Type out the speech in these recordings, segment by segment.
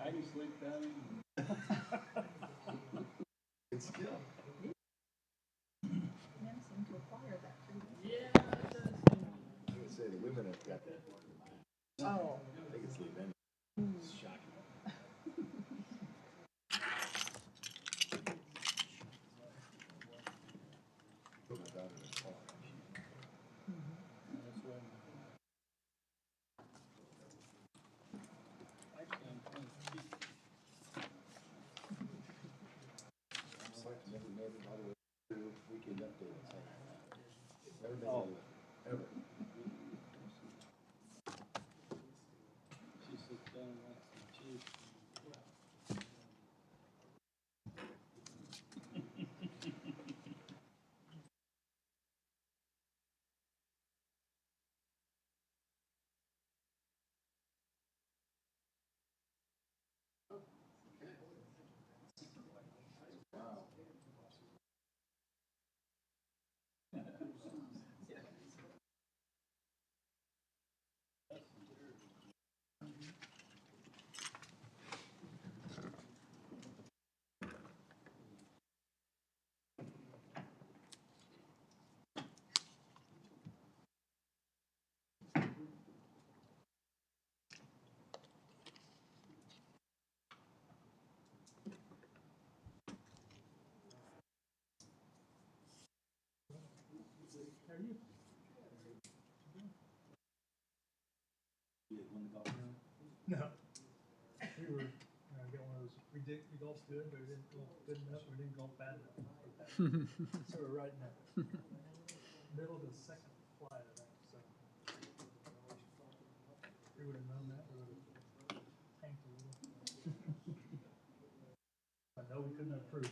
I can sleep down. Good skill. Men seem to acquire that too. Yeah, it does. I would say the women have got that more than mine. Oh. They can sleep in. It's shocking. Put my daughter in the car. That's right. I can't think. It's like never made it all the way through weekend update. It's like, never been Oh. able to, ever. She sits down and wants some cheese. Wow. No. We were getting one of those, we golfed good, but we didn't golf good enough, we didn't golf bad enough. So we're right in the middle of the second flight of that, so. We would have known that, we would have tanked a little. I know we couldn't have improved.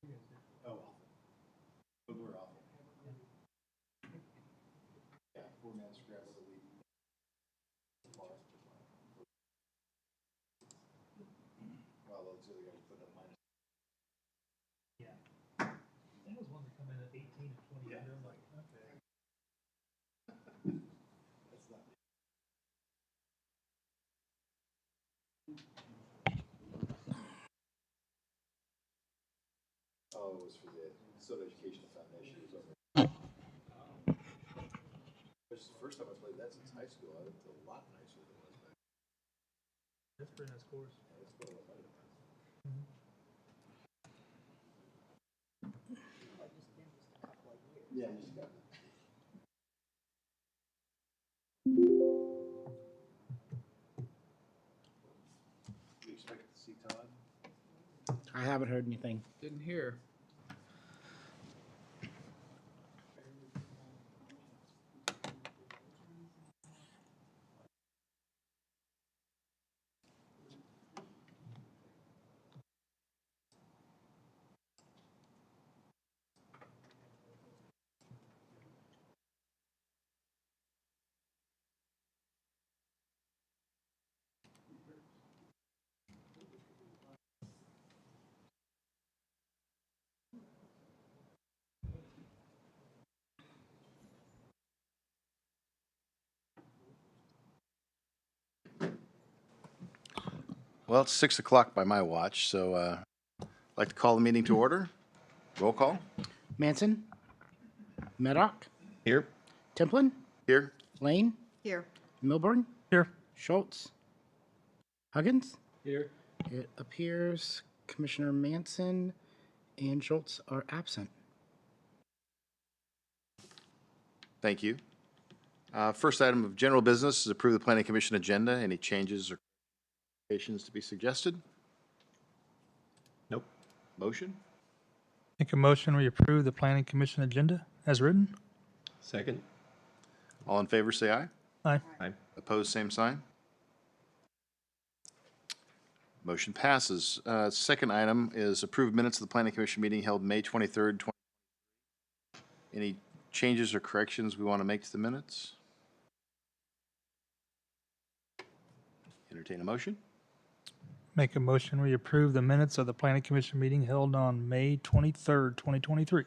You guys did. Oh, awful. But we're awful. Yeah, 4-man scrap of the week. Well, those other guys put up minus. Yeah. That was one that come in at 18 and 20, Yeah. and they're like, okay. That's not. Oh, it was for the Soda Educational Foundation. It was over. This is the first time I played that since high school. It's a lot nicer than it was back. That's a pretty nice course. Yeah, it's a little better. Or just been just a couple of years. Yeah, you just got it. Do you expect to see Todd? I haven't heard anything. Didn't hear. Well, it's 6 o'clock by my watch, so I'd like to call the meeting to order. Roll call. Manson? Maddock? Here. Templin? Here. Lane? Here. Milburn? Here. Schultz? Huggins? Here. It appears Commissioner Manson and Schultz are absent. Thank you. First item of general business is approve the planning commission agenda. Any changes or clarifications to be suggested? Nope. Motion? Make a motion, we approve the planning commission agenda as written. Second. All in favor, say aye. Aye. Aye. Opposed, same sign. Motion passes. Second item is approved minutes of the planning commission meeting held May 23rd, 2023. Any changes or corrections we want to make to the minutes? Entertain a motion. Make a motion, we approve the minutes of the planning commission meeting held on May 23rd, 2023.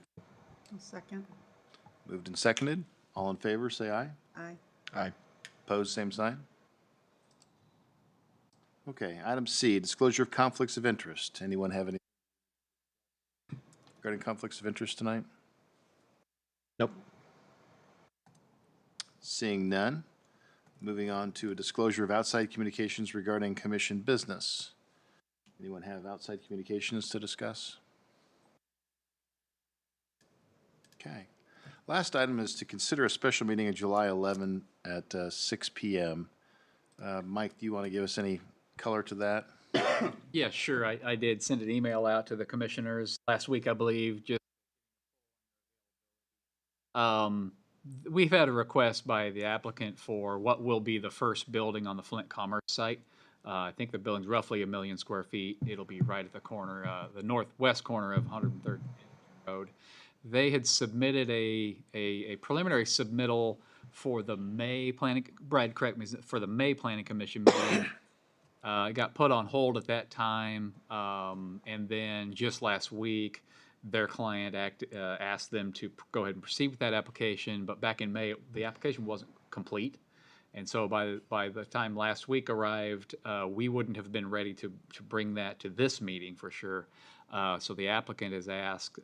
Second. Moved and seconded. All in favor, say aye. Aye. Aye. Opposed, same sign. Okay, item C, disclosure of conflicts of interest. Anyone have any regarding conflicts of interest tonight? Nope. Seeing none, moving on to a disclosure of outside communications regarding commission business. Anyone have outside communications to discuss? Okay. Last item is to consider a special meeting on July 11 at 6 p.m. Mike, do you want to give us any color to that? Yeah, sure. I did send an email out to the commissioners last week, I believe. Just we've had a request by the applicant for what will be the first building on the Flint Commerce site. I think the building's roughly 1 million square feet. It'll be right at the corner, the northwest corner of 103rd Road. They had submitted a preliminary submittal for the May planning. Brad, correct me, for the May Planning Commission meeting. It got put on hold at that time, and then just last week, their client asked them to go ahead and proceed with that application. But back in May, the application wasn't complete, and so by the time last week arrived, we wouldn't have been ready to bring that to this meeting for sure. So the applicant has asked,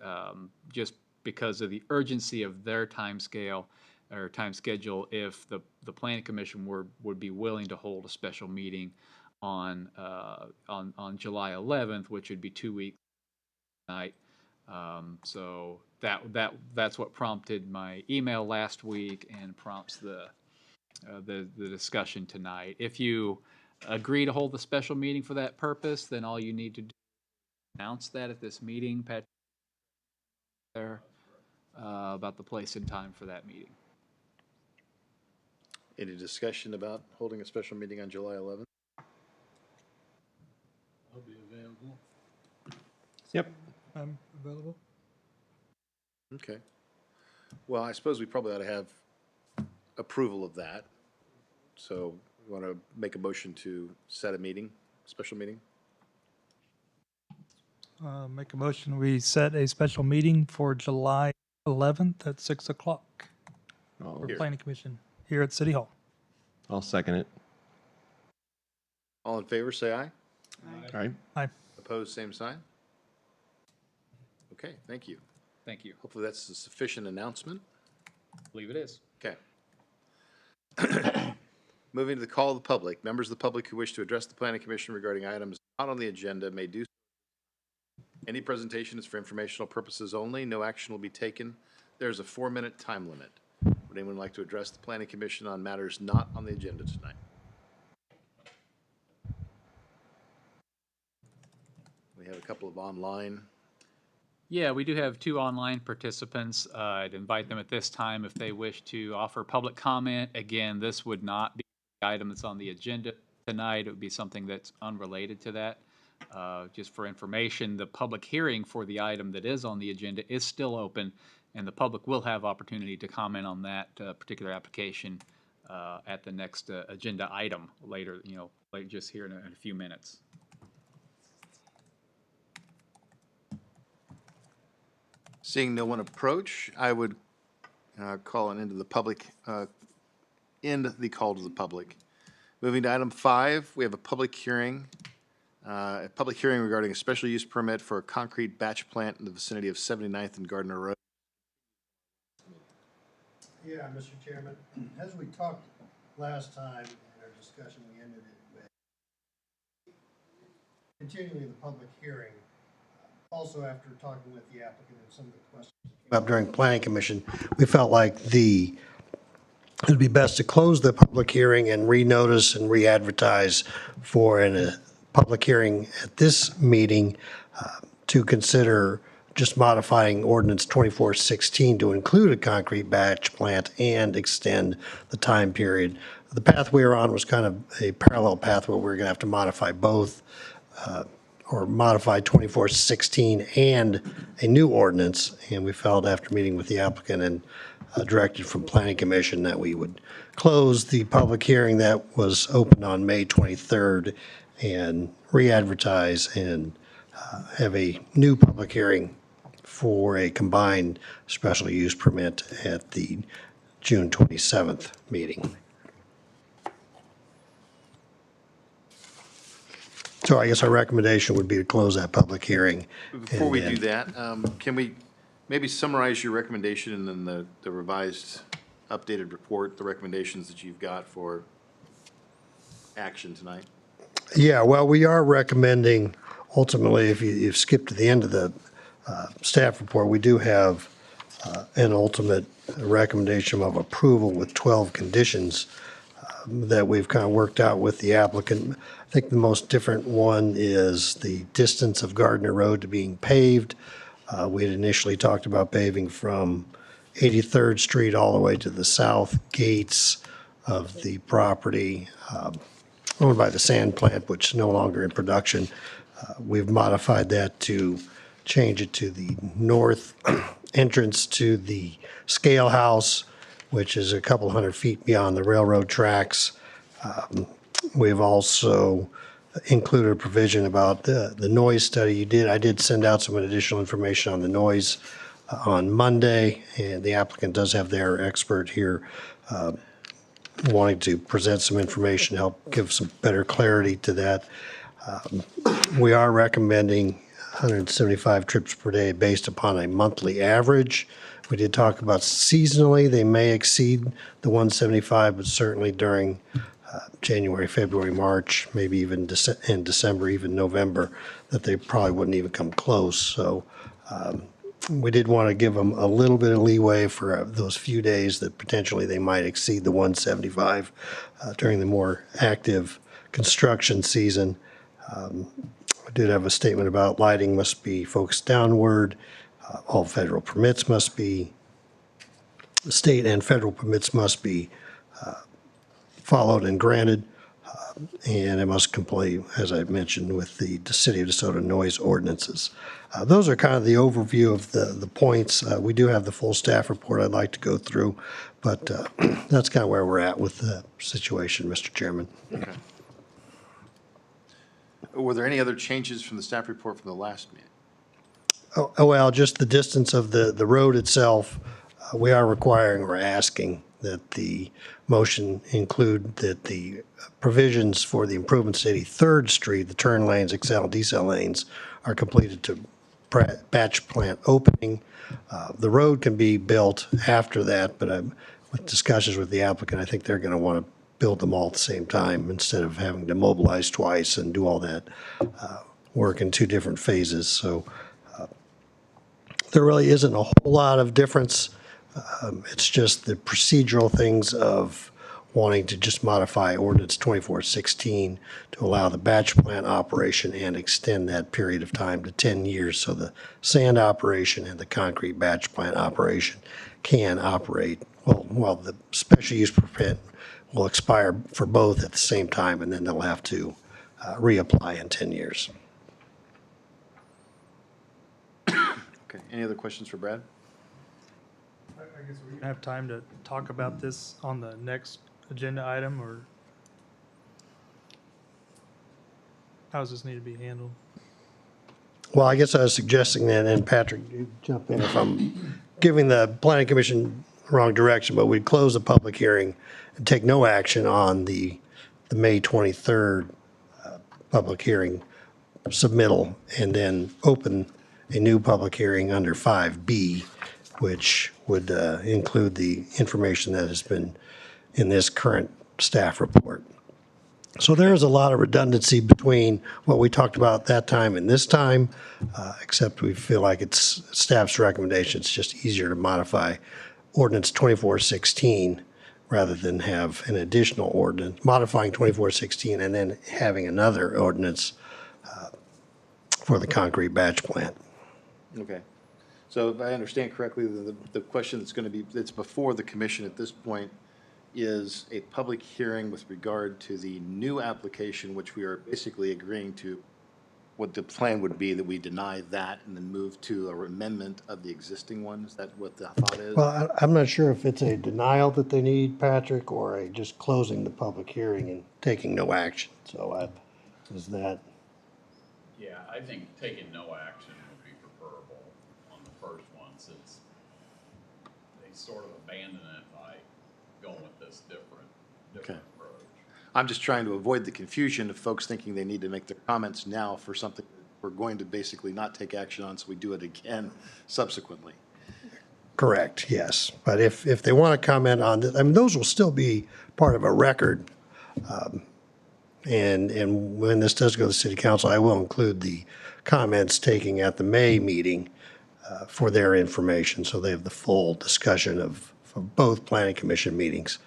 just because of the urgency of their time scale or time schedule, if the Planning Commission would be willing to hold a special meeting on July 11th, which would be 2 weeks tonight. So that's what prompted my email last week and prompts the discussion tonight. If you agree to hold the special meeting for that purpose, then all you need to do is announce that at this meeting, Patrick, there about the place and time for that meeting. Any discussion about holding a special meeting on July 11th? I'll be available. Yep. I'm available. Okay. Well, I suppose we probably ought to have approval of that. So you want to make a motion to set a meeting, special meeting? Make a motion, we set a special meeting for July 11th at 6 o'clock for Here. Planning Commission here at City Hall. I'll second it. All in favor, say aye. All right. Aye. Opposed, same sign. Okay, thank you. Thank you. Hopefully that's a sufficient announcement. I believe it is. Okay. Moving to the call of the public. Members of the public who wish to address the Planning Commission regarding items not on the agenda may do so. Any presentation is for informational purposes only. No action will be taken. There's a 4-minute time limit. Would anyone like to address the Planning Commission on matters not on the agenda tonight? We have a couple of online. Yeah, we do have 2 online participants. I'd invite them at this time if they wish to offer public comment. Again, this would not be the item that's on the agenda tonight. It would be something that's unrelated to that. Just for information, the public hearing for the item that is on the agenda is still open, and the public will have opportunity to comment on that particular application at the next agenda item later, like just here in a few minutes. Seeing no one approach, I would call an end to the public, end the call to the public. Moving to item 5, we have a public hearing regarding a special use permit for a concrete batch plant in the vicinity of 79th and Gardner Road. Yeah, Mr. Chairman, as we talked last time in our discussion, we ended it with continuing the public hearing. Also, after talking with the applicant and some of the questions that came up during Planning Commission, we felt like it would be best to close the public hearing and renotice and re-advertise for a public hearing at this meeting to consider just modifying ordinance 2416 to include a concrete batch plant and extend the time period. The path we were on was kind of a parallel path where we were going to have to modify both, or modify 2416 and a new ordinance. And we felt after meeting with the applicant and directed from Planning Commission that we would close the public hearing that was opened on May 23rd and re-advertise and have a new public hearing for a combined special use permit at the June 27th meeting. So I guess our recommendation would be to close that public hearing. Before we and do that, can we maybe summarize your recommendation and then the revised, updated report, the recommendations that you've got for action tonight? Yeah, well, we are recommending, ultimately, if you've skipped to the end of the staff report, we do have an ultimate recommendation of approval with 12 conditions that we've kind of worked out with the applicant. I think the most different one is the distance of Gardner Road to being paved. We had initially talked about paving from 83rd Street all the way to the south gates of the property owned by the sand plant, which is no longer in production. We've modified that to change it to the north entrance to the scale house, which is a couple hundred feet beyond the railroad tracks. We've also included a provision about the noise study I did send out some additional information on the noise on Monday, and the applicant does have their expert here wanting to present some information, help give some better clarity to that. We are recommending 175 trips per day based upon a monthly average. We did talk about seasonally, they may exceed the 175, but certainly during January, February, March, maybe even in December, even November, that they probably wouldn't even come close. So we did want to give them a little bit of leeway for those few days that potentially they might exceed the 175 during the more active construction season. I did have a statement about lighting must be focused downward. All federal permits must be, state and federal permits must be followed and granted. And it must comply, as I mentioned, with the City of DeSoto noise ordinances. Those are kind of the overview of the points. We do have the full staff report I'd like to go through, but that's kind of where we're at with the situation, Mr. Chairman. Okay. Were there any other changes from the staff report from the last meeting? Oh, well, just the distance of the road itself, we are requiring or asking that the motion include that the provisions for the improvements to 83rd Street, the turn lanes, accel, decel lanes, are completed to batch plant opening. The road can be built after that, but with discussions with the applicant, I think they're going to want to build them all at the same time instead of having to mobilize twice and do all that work in two different phases. So there really isn't a whole lot of difference. It's just the procedural things of wanting to just modify ordinance 2416 to allow the batch plant operation and extend that period of time to 10 years so the sand operation and the concrete batch plant operation can operate. Well, the special use permit will expire for both at the same time, and then they'll have to reapply in 10 years. Okay, any other questions for Brad? I guess we're gonna have time to talk about this on the next agenda item, or how does this need to be handled? Well, I guess I was suggesting that, and Patrick, you jump in if I'm giving the planning commission the wrong direction, but we'd close the public hearing and take no action on the May 23rd public hearing submittal, and then open a new public hearing under 5B, which would include the information that has been in this current staff report. So there is a lot of redundancy between what we talked about that time and this time, except we feel like it's staff's recommendation. It's just easier to modify ordinance 2416 rather than have an additional ordinance, modifying 2416 and then having another ordinance for the concrete batch plant. Okay. So if I understand correctly, the question that's going to be, that's before the commission at this point is a public hearing with regard to the new application, which we are basically agreeing to what the plan would be, that we deny that and then move to an amendment of the existing one. Is that what the thought is? Well, I'm not sure if it's a denial that they need, Patrick, or a just closing the public hearing and taking no action. So is that? Yeah, I think taking no action would be preferable on the first one, since they sort of abandon it by going with this different approach. I'm just trying to avoid the confusion of folks thinking they need to make their comments now for something we're going to basically not take action on, so we do it again subsequently. Correct, yes. But if they want to comment on this, I mean, those will still be part of a record. And when this does go to the city council, I will include the comments taken at the May meeting for their information, so they have the full discussion of both planning commission meetings.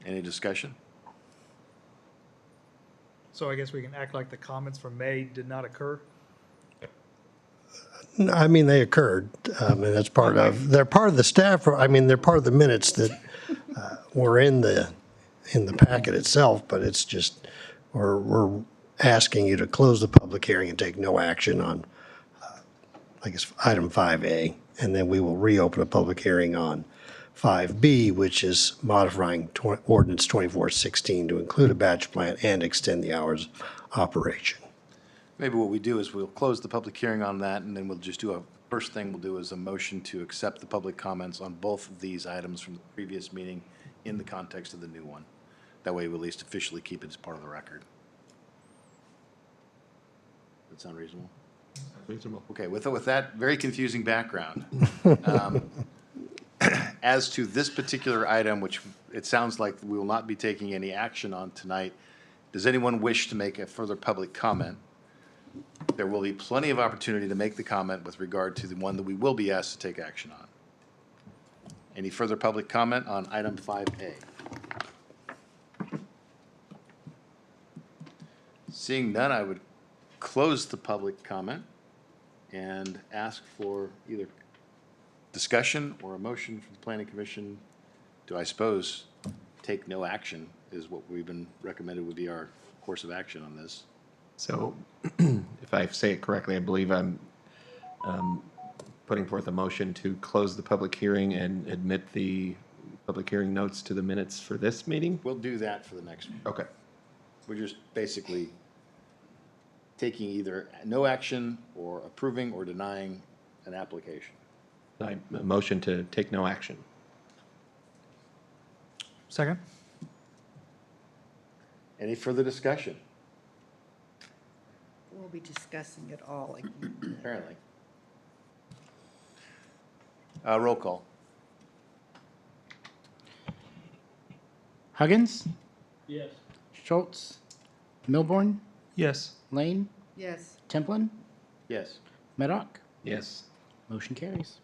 Any discussion? So I guess we can act like the comments from May did not occur? No, I mean, they occurred, and that's part of, they're part of the staff, I mean, they're part of the minutes that were in the packet itself, but it's just, we're asking you to close the public hearing and take no action on, I guess, item 5A, and then we will reopen a public hearing on 5B, which is modifying ordinance 2416 to include a batch plant and extend the hours of operation. Maybe what we do is we'll close the public hearing on that, and then we'll just do first thing we'll do is a motion to accept the public comments on both of these items from the previous meeting in the context of the new one. That way, we'll at least officially keep it as part of the record. Does that sound reasonable? Reasonable. Okay, with that very confusing background, as to this particular item, which it sounds like we will not be taking any action on tonight, does anyone wish to make a further public comment? There will be plenty of opportunity to make the comment with regard to the one that we will be asked to take action on. Any further public comment on item 5A? Seeing none, I would close the public comment and ask for either discussion or a motion from the planning commission to, I suppose, take no action is what we've been recommended would be our course of action on this. So if I say it correctly, I believe I'm putting forth a motion to close the public hearing and admit the public hearing notes to the minutes for this meeting? We'll do that for the next one. Okay. We're just basically taking either no action or approving or denying an application. A motion to take no action. Second? Any further discussion? We'll be discussing it all again. Apparently. Roll call. Huggins, Yes. Schultz, Milborn, Yes. Lane, Yes, Templin, Yes. Maddock. Yes. Motion carries.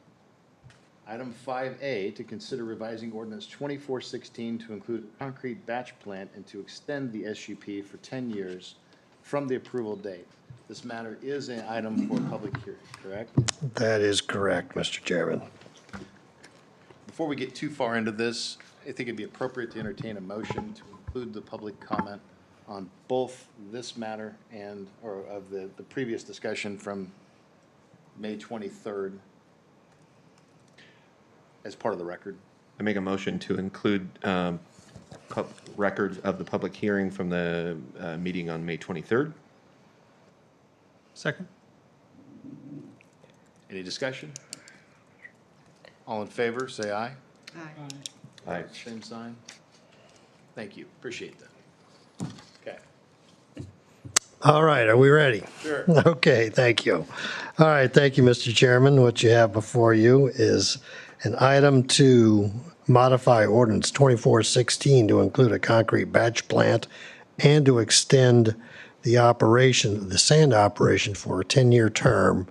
Item 5A, to consider revising ordinance 2416 to include a concrete batch plant and to extend the SUP for 10 years from the approval date. This matter is an item for public hearing, correct? That is correct, Mr. Chairman. Before we get too far into this, I think it'd be appropriate to entertain a motion to include the public comment on both this matter and, or of the previous discussion from May 23rd as part of the record. I make a motion to include records of the public hearing from the meeting on May 23rd. Second? Any discussion? All in favor, say aye. aye. Aye. Same sign. Thank you, appreciate that. Okay. All right, are we ready? Sure. Okay, thank you. All right, thank you, Mr. Chairman. What you have before you is an item to modify ordinance 2416 to include a concrete batch plant and to extend the operation, the sand operation, for a 10-year term,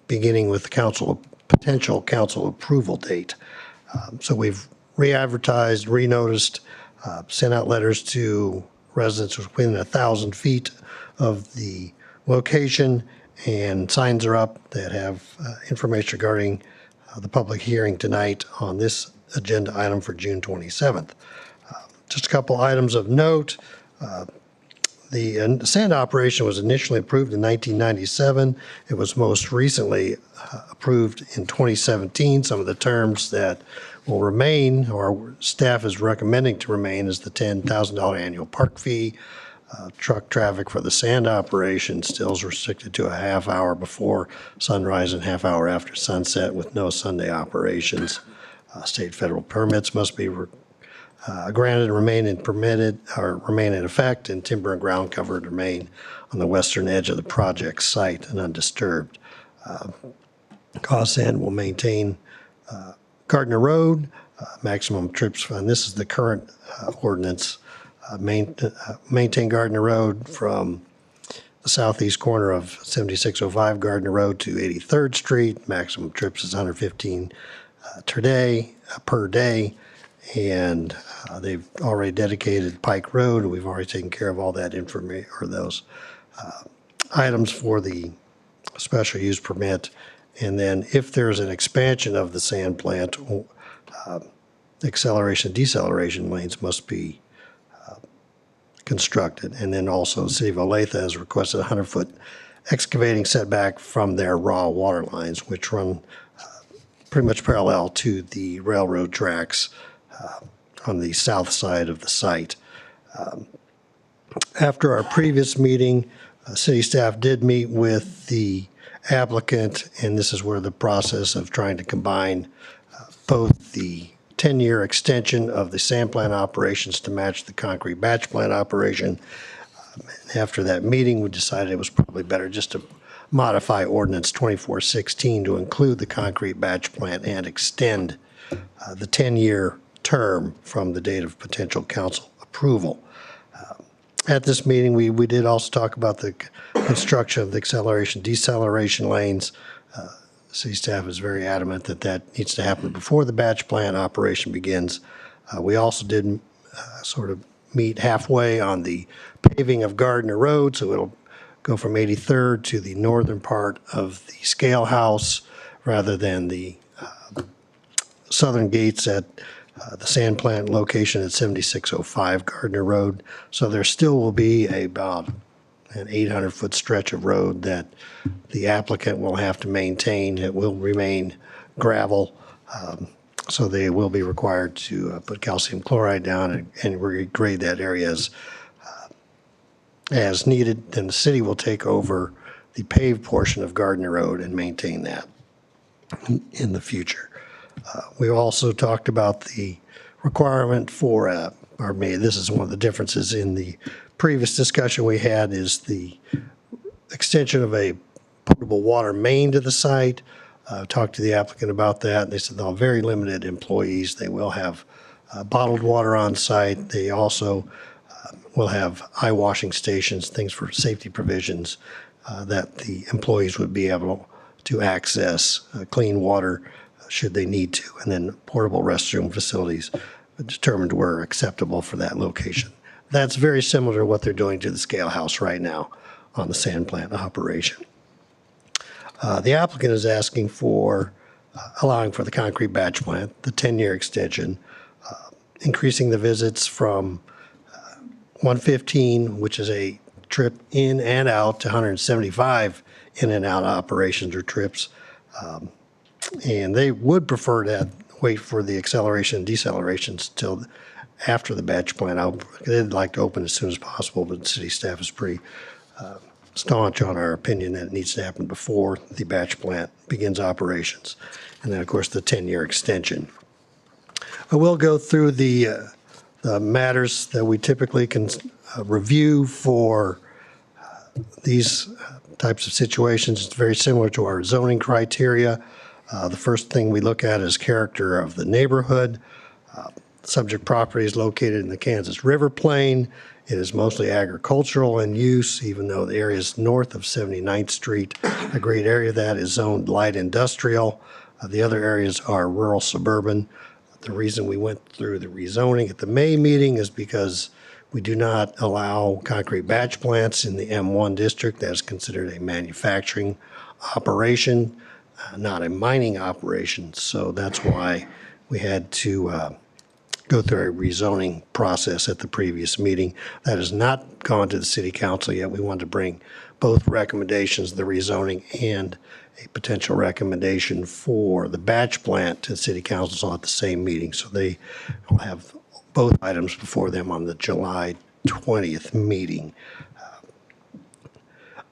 beginning with the potential council approval date. So we've re-advertised, re-noticed, sent out letters to residents within 1,000 feet of the location, and signs are up that have information regarding the public hearing tonight on this agenda item for June 27th. Just a couple items of note. The sand operation was initially approved in 1997. It was most recently approved in 2017. Some of the terms that will remain, or our staff is recommending to remain, is the $10,000 annual park fee. Truck traffic for the sand operation still is restricted to a half hour before sunrise and half hour after sunset with no Sunday operations. State federal permits must be granted and remain in effect, and timber and ground cover to remain on the western edge of the project site and undisturbed. Cawsan will maintain Gardner Road, maximum trips, and this is the current ordinance, maintain Gardner Road from the southeast corner of 7605 Gardner Road to 83rd Street. Maximum trips is 115 per day, and they've already dedicated Pike Road, and we've already taken care of all that information or those items for the special use permit. And then if there's an expansion of the sand plant, acceleration, deceleration lanes must be constructed. And then also the City of Olathe has requested a 100-foot excavating setback from their raw water lines, which run pretty much parallel to the railroad tracks on the south side of the site. After our previous meeting, city staff did meet with the applicant, and this is where the process of trying to combine both the 10-year extension of the sand plant operations to match the concrete batch plant operation. After that meeting, we decided it was probably better just to modify Ordinance 2416 to include the concrete batch plant and extend the 10-year term from the date of potential council approval. At this meeting, we did also talk about the construction of the acceleration, deceleration lanes. City staff is very adamant that that needs to happen before the batch plant operation begins. We also did sort of meet halfway on the paving of Gardner Road, so it'll go from 83rd to the northern part of the scale house rather than the southern gates at the sand plant location at 7605 Gardner Road. So there still will be about an 800-foot stretch of road that the applicant will have to maintain. It will remain gravel, so they will be required to put calcium chloride down and regrade that area as needed. Then the city will take over the paved portion of Gardner Road and maintain that in the future. We also talked about the requirement for, or maybe this is one of the differences in the previous discussion we had, is the extension of a potable water main to the site. Talked to the applicant about that. They said they'll have very limited employees. They will have bottled water on site. They also will have eye washing stations, things for safety provisions that the employees would be able to access clean water should they need to, and then portable restroom facilities determined were acceptable for that location. That's very similar to what they're doing to the scale house right now on the sand plant operation. The applicant is asking for allowing for the concrete batch plant, the 10-year extension, increasing the visits from 115, which is a trip in and out, to 175 in and out operations or trips. And they would prefer to wait for the acceleration and decelerations till after the batch plant. They'd like to open as soon as possible, but city staff is pretty staunch on our opinion that it needs to happen before the batch plant begins operations. And then, of course, the 10-year extension. I will go through the matters that we typically can review for these types of situations. It's very similar to our zoning criteria. The first thing we look at is character of the neighborhood. Subject property is located in the Kansas River Plain. It is mostly agricultural in use, even though the area is north of 79th Street. A great area of that is zoned light industrial. The other areas are rural suburban. The reason we went through the rezoning at the May meeting is because we do not allow concrete batch plants in the M1 district. That is considered a manufacturing operation, not a mining operation. So that's why we had to go through a rezoning process at the previous meeting. That has not gone to the city council yet. We wanted to bring both recommendations, the rezoning and a potential recommendation for the batch plant, to the city council at the same meeting. So they will have both items before them on the July 20th meeting.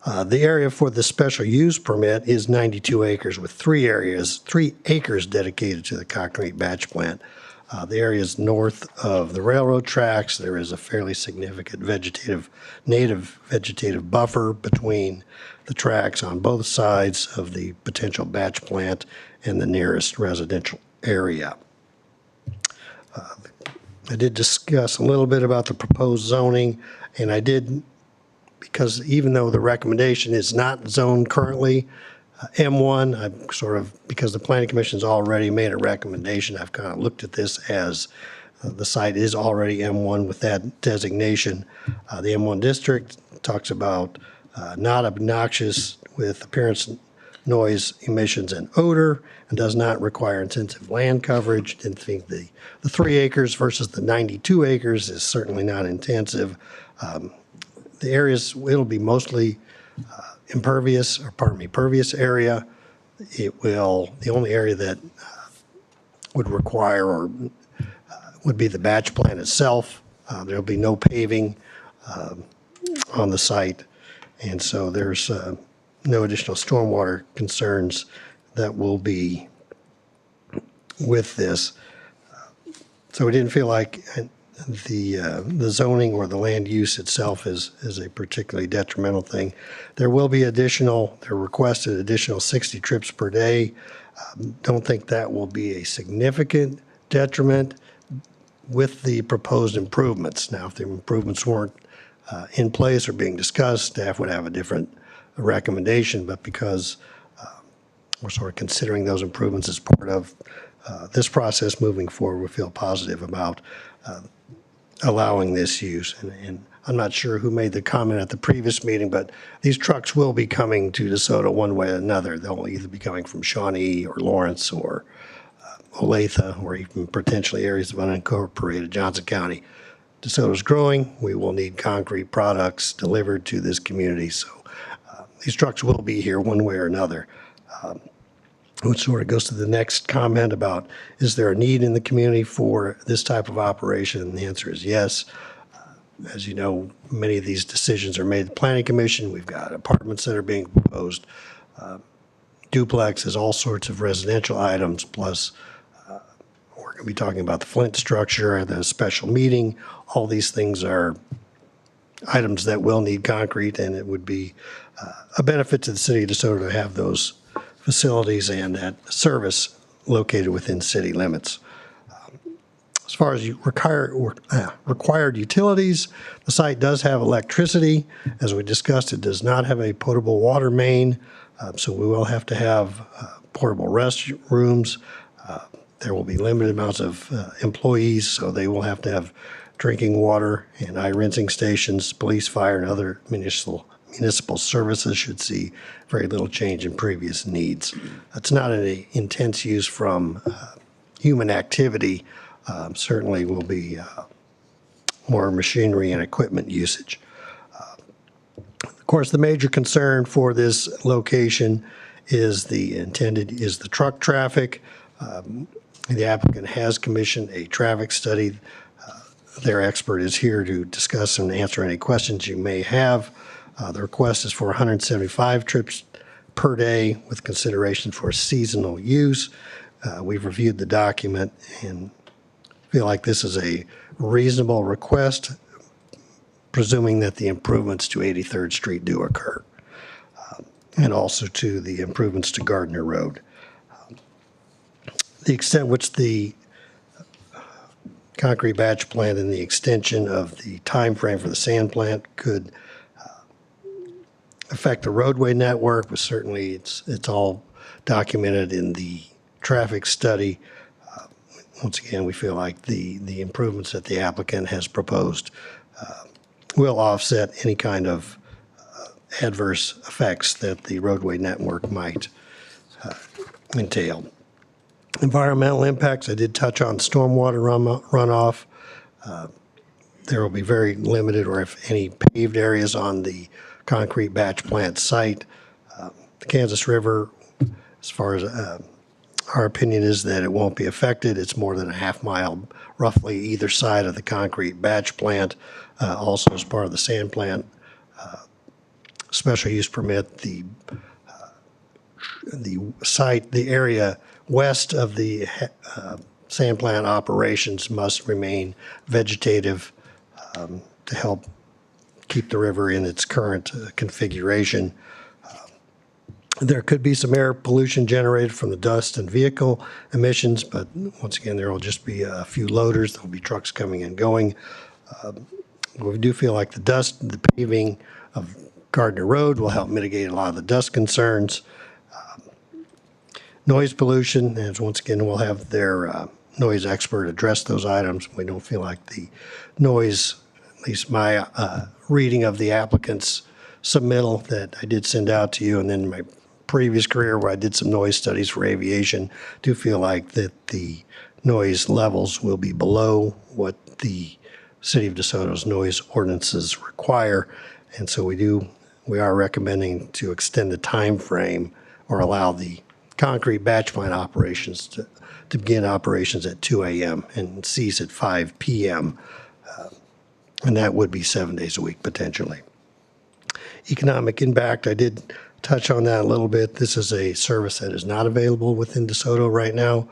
The area for the special use permit is 92 acres with 3 acres dedicated to the concrete batch plant. The area is north of the railroad tracks. There is a fairly significant native vegetative buffer between the tracks on both sides of the potential batch plant and the nearest residential area. I did discuss a little bit about the proposed zoning, and I did, because even though the recommendation is not zoned currently M1, I've sort of, because the Planning Commission's already made a recommendation, I've kind of looked at this as the site is already M1 with that designation. The M1 district talks about not obnoxious with appearance, noise, emissions, and odor, and does not require intensive land coverage. Didn't think the 3 acres versus the 92 acres is certainly not intensive. The areas, it'll be mostly pervious area. It will, the only area that would require or would be the batch plant itself. There'll be no paving on the site, and so there's no additional stormwater concerns that will be with this. So we didn't feel like the zoning or the land use itself is a particularly detrimental thing. There will be they're requested additional 60 trips per day. Don't think that will be a significant detriment with the proposed improvements. Now, if the improvements weren't in place or being discussed, staff would have a different recommendation, but because we're sort of considering those improvements as part of this process moving forward, we feel positive about allowing this use. And I'm not sure who made the comment at the previous meeting, but these trucks will be coming to DeSoto one way or another. They'll either be coming from Shawnee or Lawrence or Olathe, or even potentially areas of unincorporated Johnson County. DeSoto's growing. We will need concrete products delivered to this community. So these trucks will be here one way or another. Which sort of goes to the next comment about, is there a need in the community for this type of operation? And the answer is yes. As you know, many of these decisions are made at the Planning Commission. We've got apartments that are being proposed, duplexes, all sorts of residential items, plus we're going to be talking about the Flint structure, the special meeting. All these things are items that will need concrete, and it would be a benefit to the city of DeSoto to have those facilities and that service located within city limits. As far as required utilities, the site does have electricity. As we discussed, it does not have a potable water main, so we will have to have portable restrooms. There will be limited amounts of employees, so they will have to have drinking water and eye rinsing stations. Police, fire, and other municipal services should see very little change in previous needs. It's not an intense use from human activity. Certainly will be more machinery and equipment usage. Of course, the major concern for this location is the truck traffic. The applicant has commissioned a traffic study. Their expert is here to discuss and answer any questions you may have. The request is for 175 trips per day with consideration for seasonal use. We've reviewed the document and feel like this is a reasonable request, presuming that the improvements to 83rd Street do occur, and also to the improvements to Gardner Road. The extent which the concrete batch plant and the extension of the time frame for the sand plant could affect the roadway network, but certainly it's all documented in the traffic study. Once again, we feel like the improvements that the applicant has proposed will offset any kind of adverse effects that the roadway network might entail. Environmental impacts, I did touch on stormwater runoff. There will be very limited, or if any, paved areas on the concrete batch plant site. The Kansas River, as far as our opinion is that it won't be affected. It's more than a half mile roughly either side of the concrete batch plant, also as part of the sand plant special use permit, the site, the area west of the sand plant operations must remain vegetative to help keep the river in its current configuration. There could be some air pollution generated from the dust and vehicle emissions, but once again, there will just be a few loaders. There will be trucks coming and going. We do feel like the dust, the paving of Gardner Road will help mitigate a lot of the dust concerns. Noise pollution, and once again, we'll have their noise expert address those items. We don't feel like the noise, at least my reading of the applicant's submittal that I did send out to you, and then my previous career where I did some noise studies for aviation, do feel like that the noise levels will be below what the City of DeSoto's noise ordinances require. And so we are recommending to extend the time frame or allow the concrete batch plant operations to begin operations at 2 a.m. and cease at 5 p.m. And that would be 7 days a week potentially. Economic impact, I did touch on that a little bit. This is a service that is not available within DeSoto right now.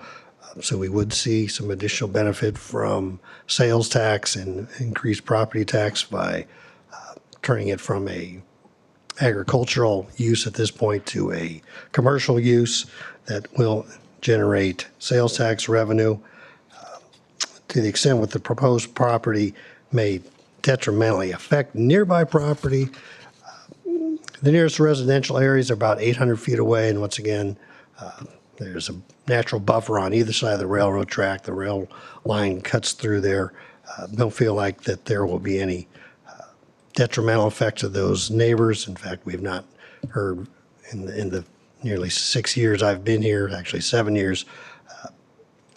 So we would see some additional benefit from sales tax and increased property tax by turning it from a agricultural use at this point to a commercial use that will generate sales tax revenue. To the extent with the proposed property may detrimentally affect nearby property. The nearest residential areas are about 800 feet away, and once again, there's a natural buffer on either side of the railroad track. The rail line cuts through there. Don't feel like that there will be any detrimental effect to those neighbors. In fact, we've not heard in the nearly 6 years I've been here, actually 7 years,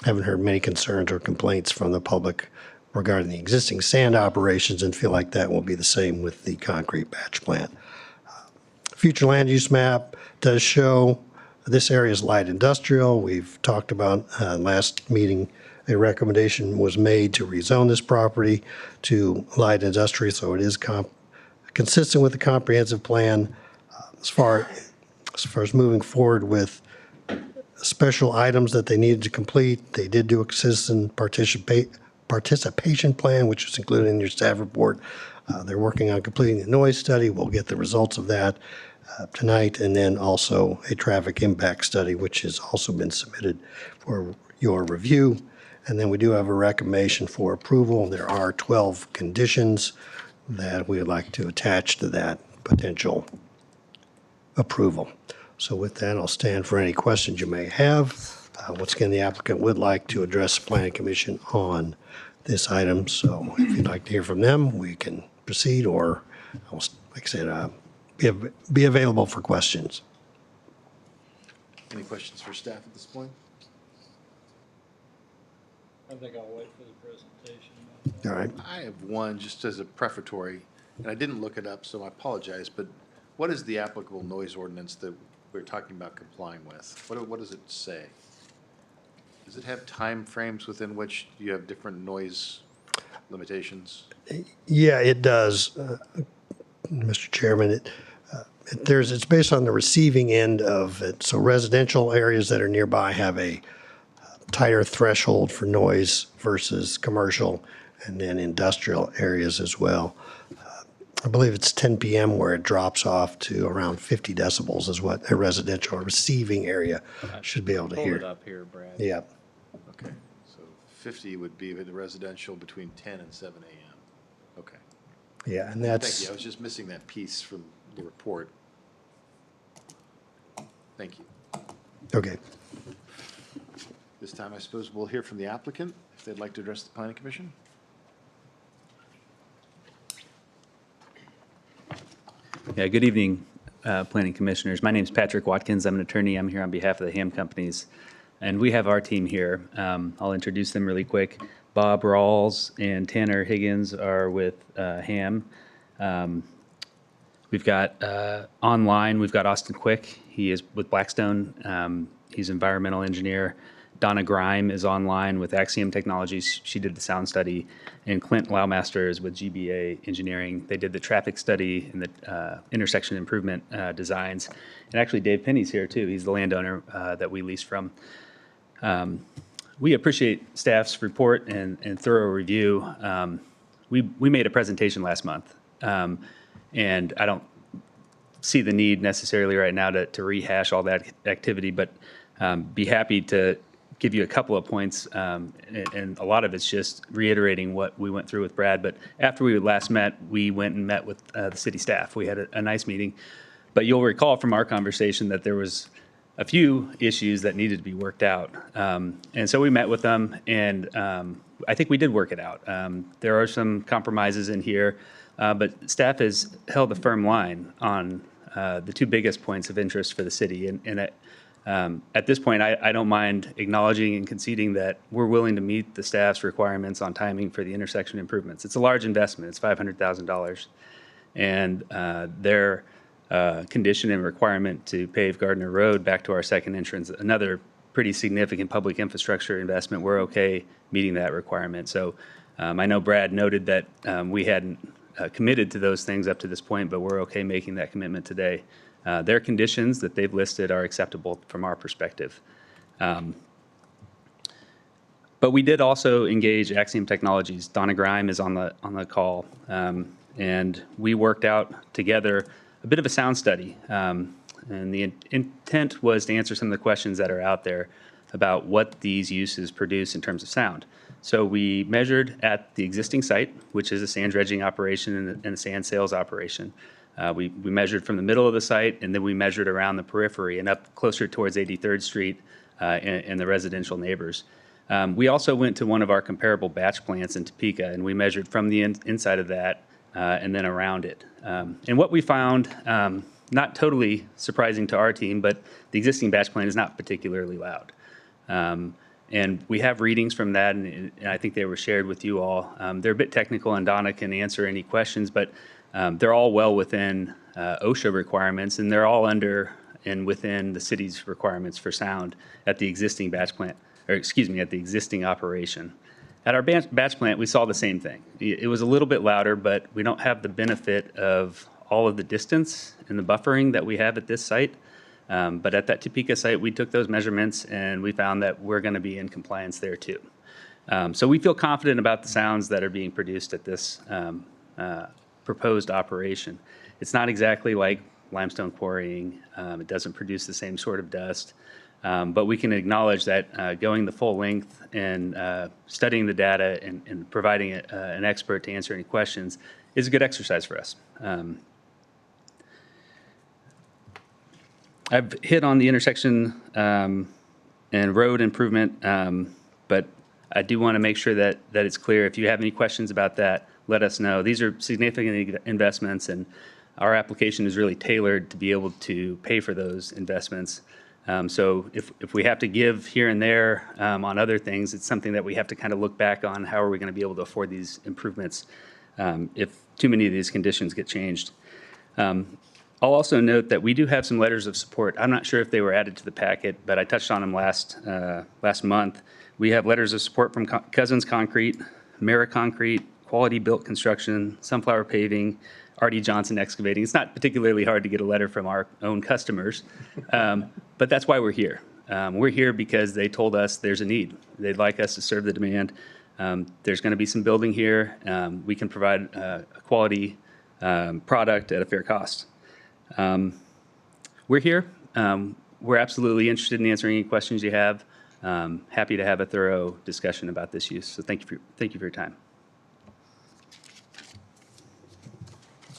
haven't heard many concerns or complaints from the public regarding the existing sand operations, and feel like that will be the same with the concrete batch plant. Future land use map does show this area is light industrial. We've talked about last meeting, a recommendation was made to rezone this property to light industrial, so it is consistent with the comprehensive plan. As far as moving forward with special items that they needed to complete, they did do a citizen participation plan, which is included in your staff report. They're working on completing the noise study. We'll get the results of that tonight, and then also a traffic impact study, which has also been submitted for your review. And then we do have a recommendation for approval. There are 12 conditions that we would like to attach to that potential approval. So with that, I'll stand for any questions you may have. Once again, the applicant would like to address the Planning Commission on this item. So if you'd like to hear from them, we can proceed, or I'll, like I said, be available for questions. Any questions for staff at this point? I think I'll wait for the presentation. All right. I have one just as a prefatory, and I didn't look it up, so I apologize, but what is the applicable noise ordinance that we're talking about complying with? What does it say? Does it have time frames within which you have different noise limitations? Yeah, it does, Mr. Chairman. It's based on the receiving end of it. So residential areas that are nearby have a tighter threshold for noise versus commercial, and then industrial areas as well. I believe it's 10 p.m. where it drops off to around 50 decibels is what a residential receiving area should be able to Pull hear. it up here, Brad. Yeah. Okay, so 50 would be the residential between 10 and 7 a.m. Okay. Yeah, and Thank that's, you. I was just missing that piece from the report. Thank you. okay. This time, I suppose we'll hear from the applicant if they'd like to address the Planning Commission. Yeah, good evening, Planning Commissioners. My name is Patrick Watkins. I'm an attorney. I'm here on behalf of the Ham Companies. And we have our team here. I'll introduce them really quick. Bob Rawls and Tanner Higgins are with Ham. We've got online, we've got Austin Quick. He is with Blackstone. He's an environmental engineer. Donna Grime is online with Axiom Technologies. She did the sound study. And Clint Lowmaster is with GBA Engineering. They did the traffic study and the intersection improvement designs. And actually, Dave Penny's here too. He's the landowner that we leased from. We appreciate staff's report and thorough review. We made a presentation last month, and I don't see the need necessarily right now to rehash all that activity, but be happy to give you a couple of points, and a lot of it's just reiterating what we went through with Brad. But after we last met, we went and met with the city staff. We had a nice meeting, but you'll recall from our conversation that there was a few issues that needed to be worked out. And so we met with them, and I think we did work it out. There are some compromises in here, but staff has held a firm line on the two biggest points of interest for the city. And at this point, I don't mind acknowledging and conceding that we're willing to meet the staff's requirements on timing for the intersection improvements. It's a large investment. It's $500,000. And their condition and requirement to pave Gardner Road back to our second entrance, another pretty significant public infrastructure investment, we're okay meeting that requirement. So I know Brad noted that we hadn't committed to those things up to this point, but we're okay making that commitment today. Their conditions that they've listed are acceptable from our perspective. But we did also engage Axiom Technologies. Donna Grime is on the call, and we worked out together a bit of a sound study. And the intent was to answer some of the questions that are out there about what these uses produce in terms of sound. So we measured at the existing site, which is a sand dredging operation and a sand sales operation. We measured from the middle of the site, and then we measured around the periphery and up closer towards 83rd Street and the residential neighbors. We also went to one of our comparable batch plants in Topeka, and we measured from the inside of that and then around it. And what we found, not totally surprising to our team, but the existing batch plant is not particularly loud. And we have readings from that, and I think they were shared with you all. They're a bit technical, and Donna can answer any questions, but they're all well within OSHA requirements, and they're all under and within the city's requirements for sound at the existing batch plant, or excuse me, at the existing operation. At our batch plant, we saw the same thing. It was a little bit louder, but we don't have the benefit of all of the distance and the buffering that we have at this site. But at that Topeka site, we took those measurements, and we found that we're going to be in compliance there too. So we feel confident about the sounds that are being produced at this proposed operation. It's not exactly like limestone quarrying. It doesn't produce the same sort of dust. But we can acknowledge that going the full length and studying the data and providing an expert to answer any questions is a good exercise for us. I've hit on the intersection and road improvement, but I do want to make sure that it's clear. If you have any questions about that, let us know. These are significant investments, and our application is really tailored to be able to pay for those investments. So if we have to give here and there on other things, it's something that we have to kind of look back on. How are we going to be able to afford these improvements if too many of these conditions get changed? I'll also note that we do have some letters of support. I'm not sure if they were added to the packet, but I touched on them last month. We have letters of support from Cousins Concrete, Mara Concrete, Quality Built Construction, Sunflower Paving, R.D. Johnson Excavating. It's not particularly hard to get a letter from our own customers, but that's why we're here. We're here because they told us there's a need. They'd like us to serve the demand. There's going to be some building here. We can provide a quality product at a fair cost. We're here. We're absolutely interested in answering any questions you have. Happy to have a thorough discussion about this use. So thank you for your time.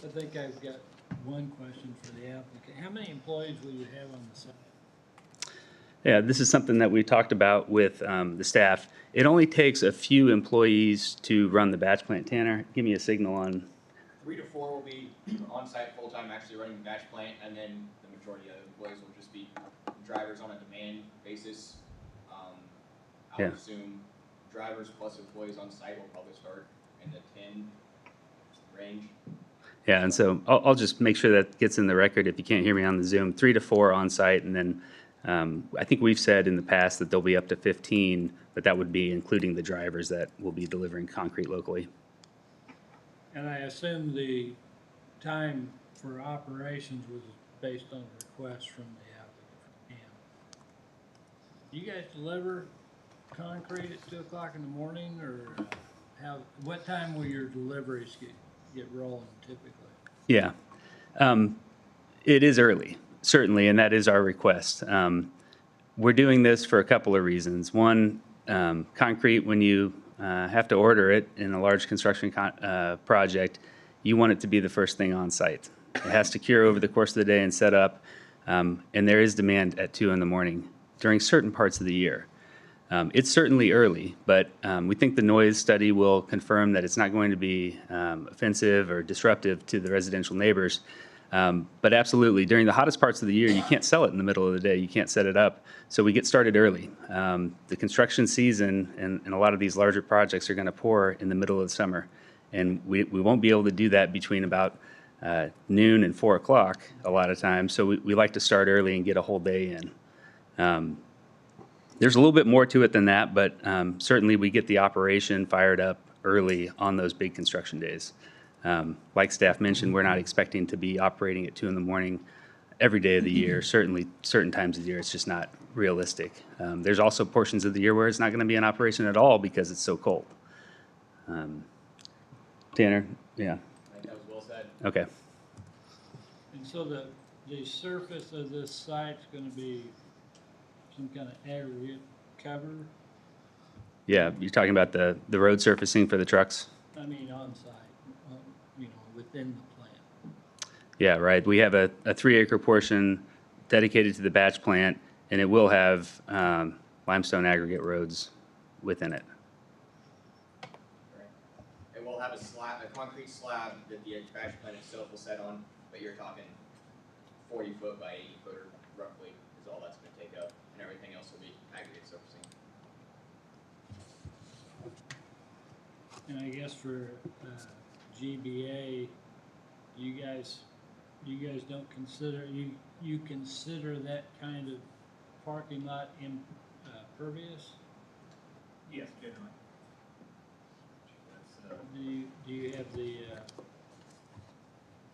I think I've got one question for the applicant. How many employees will you have on the site? Yeah, this is something that we talked about with the staff. It only takes a few employees to run the batch plant. Tanner, give me a signal on. 3 to 4 will be on site full time, actually running the batch plant, and then the majority of employees will just be drivers on a demand basis. I would assume drivers plus employees on site will probably start in the 10 range. Yeah, and so I'll just make sure that gets in the record if you can't hear me on the Zoom. 3 to 4 on site, and then I think we've said in the past that there'll be up to 15, but that would be including the drivers that will be delivering concrete locally. And I assume the time for operations was based on requests from the applicant. You guys deliver concrete at 2 o'clock in the morning, or what time will your deliveries get rolling typically? Yeah. It is early, certainly, and that is our request. We're doing this for a couple of reasons. One, concrete, when you have to order it in a large construction project, you want it to be the first thing on site. It has to cure over the course of the day and set up, and there is demand at 2 in the morning during certain parts of the year. It's certainly early, but we think the noise study will confirm that it's not going to be offensive or disruptive to the residential neighbors. But absolutely, during the hottest parts of the year, you can't sell it in the middle of the day. You can't set it up. So we get started early. The construction season and a lot of these larger projects are going to pour in the middle of the summer. And we won't be able to do that between about noon and 4 o'clock a lot of times. So we like to start early and get a whole day in. There's a little bit more to it than that, but certainly we get the operation fired up early on those big construction days. Like staff mentioned, we're not expecting to be operating at 2 in the morning every day of the year. Certainly, certain times of the year, it's just not realistic. There's also portions of the year where it's not going to be in operation at all because it's so cold. Tanner, yeah, I think that was well said. okay. And so the surface of this site's gonna be some kind of aggregate cover? Yeah, you're talking about the road surfacing for the trucks? I mean, on site, within the plant. Yeah, right. We have a 3-acre portion dedicated to the batch plant, and it will have limestone aggregate roads within it. Right. And we'll have a concrete slab that the batch plant itself will set on, but you're talking 40 foot by 80 foot roughly is all that's going to take up, and everything else will be aggregate surfacing. And I guess for GBA, you guys don't consider, you consider that kind of parking lot impervious? Yes, generally. Do you have the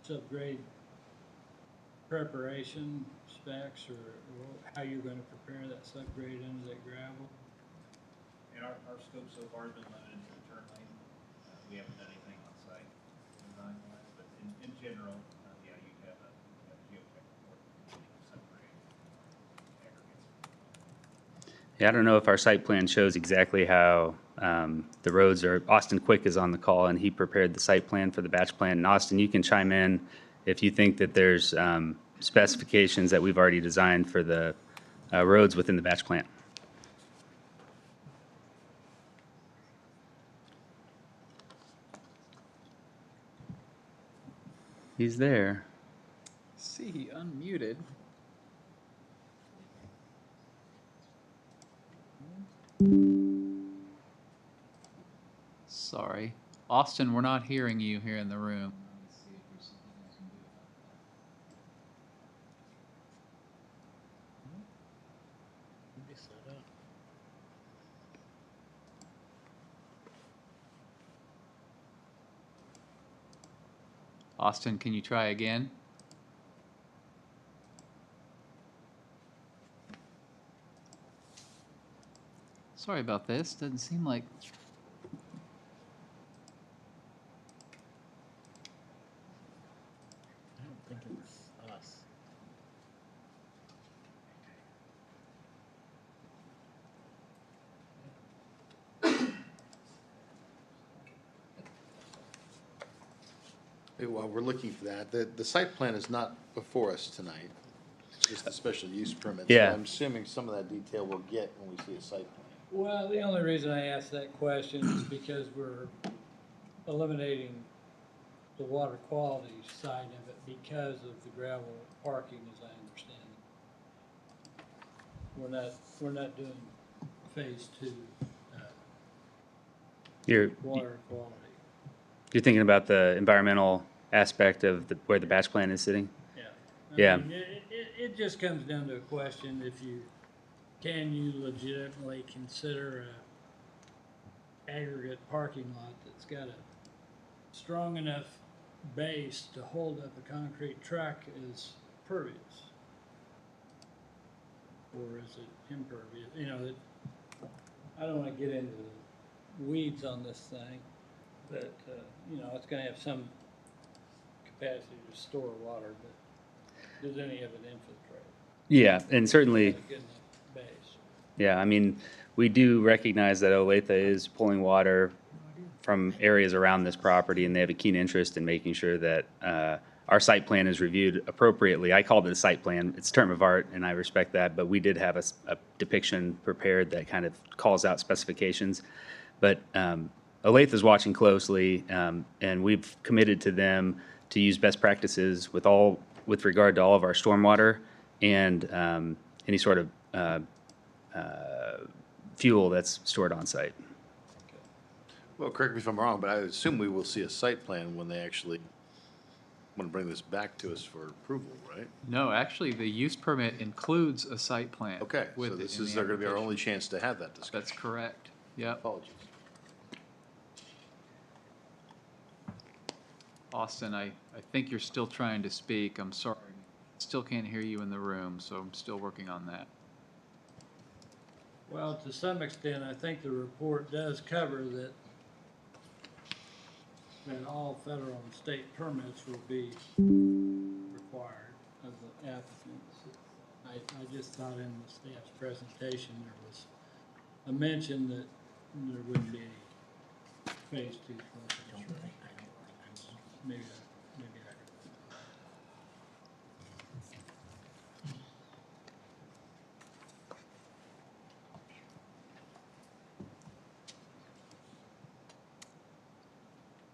subgrade preparation specs, or how you're going to prepare that subgrade into that gravel? And our scope so far has been limited to the turn lane. We haven't done anything on site design-wise, but in general, yeah, you have a geotech report subgrade aggregates. Yeah, I don't know if our site plan shows exactly how the roads are. Austin Quick is on the call, and he prepared the site plan for the batch plant. And Austin, you can chime in if you think that there's specifications that we've already designed for the roads within the batch plant. He's there. See, he unmuted. Sorry. Austin, we're not hearing you here in the room. Austin, can you try again? Sorry about this. Doesn't seem like... I don't think it's us. While we're looking for that, the site plan is not before us tonight. It's just a special use permit. Yeah. So I'm assuming some of that detail we'll get when we see a site plan. Well, the only reason I asked that question is because we're eliminating the water quality side of it because of the gravel parking, as I understand it. We're not doing phase 2 water quality. You're thinking about the environmental aspect of where the batch plant is sitting? Yeah. Yeah. I mean, it just comes down to a question can you legitimately consider a aggregate parking lot that's got a strong enough base to hold up a concrete truck as pervious? Or is it impervious? You know, I don't wanna get into the weeds on this thing, but, you know, it's gonna have some capacity to store water, but does any of it infiltrate? Yeah, and certainly, Got a good enough base. yeah, I mean, we do recognize that Olathe is pulling water from areas around this property, and they have a keen interest in making sure that our site plan is reviewed appropriately. I called it a site plan. It's a term of art, and I respect that, but we did have a depiction prepared that kind of calls out specifications. But Olathe is watching closely, and we've committed to them to use best practices with regard to all of our stormwater and any sort of fuel that's stored on site. Well, correct me if I'm wrong, but I assume we will see a site plan when they actually want to bring this back to us for approval, right? No, actually, the use permit includes a site plan. Okay, so with it this in is the going to be our application. only chance to have that discussion. That's correct. Yep. Apologies. Austin, I think you're still trying to speak. I'm sorry. Still can't hear you in the room, so I'm still working on that. Well, to some extent, I think the report does cover that all federal and state permits will be required of the applicants. I just thought in the staff's presentation, there was a mention that there wouldn't be any phase 2 permits. Maybe I.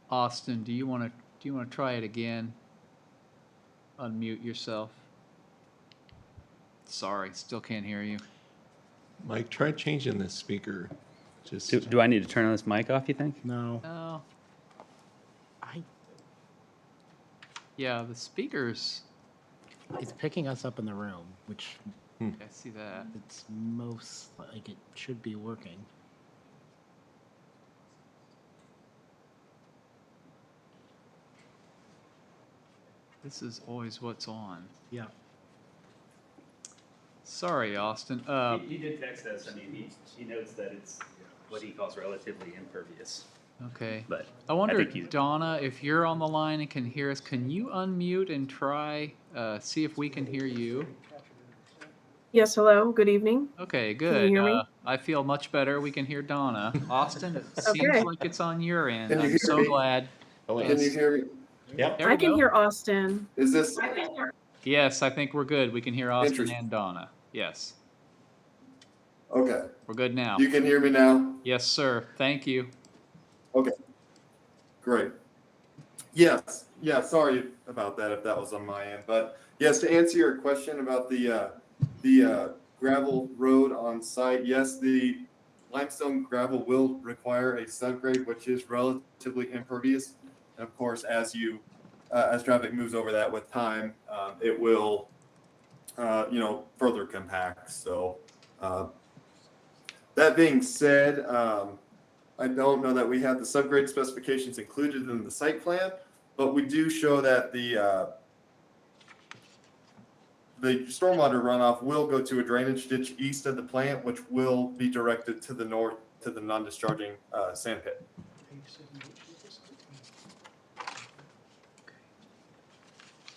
Austin, do you want to try it again? Unmute yourself. Sorry, still can't hear you. Mike, try changing this speaker. Just Do I need to turn this mic off, you think? No. No. Yeah, the speakers. It's picking us up in the room, which I see that. it's most like it should be working. This is always what's on. Yeah. Sorry, Austin. He did text us. I mean, he notes that it's what he calls relatively impervious. Okay. But I wonder, think he's- Donna, if you're on the line and can hear us, can you unmute and try, see if we can hear you? Yes, hello, good evening. Okay, good. hear me? I feel much better. We can hear Donna. Austin, it Okay. seems like it's on your end. Can you I'm hear so me? glad. Oh, wait. Can you hear me? Yep. There we I can go. hear Austin. Is this, Yes, I think we're good. We can hear Austin Interesting. and Donna. Yes, okay, we're good now. you can hear me now? Yes, sir. Thank you. Okay, great. Yes, yeah, sorry about that if that was on my end, but yes, to answer your question about the gravel road on site, yes, the limestone gravel will require a subgrade, which is relatively impervious. And of course, as traffic moves over that with time, it will, further compact. So, that being said, I don't know that we have the subgrade specifications included in the site plan, but we do show that the stormwater runoff will go to a drainage ditch east of the plant, which will be directed to the north to the non-discharging sand pit.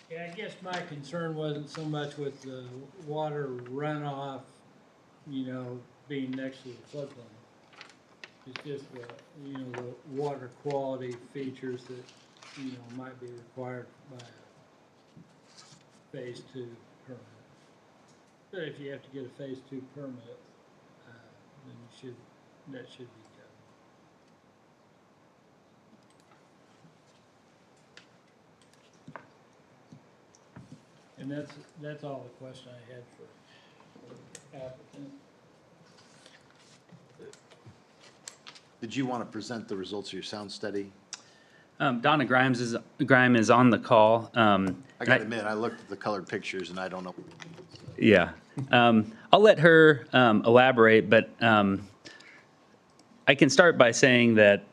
Yeah, I guess my concern wasn't so much with the water runoff, being next to the floodplain. It's just the water quality features that, might be required by a phase 2 permit. But if you have to get a phase 2 permit, then that should be covered. And that's all the question I had for applicant. Did you want to present the results of your sound study? Donna Grime is on the call. I gotta admit, I looked at the colored pictures and I don't know Yeah. I'll let her elaborate, but I can start by saying that,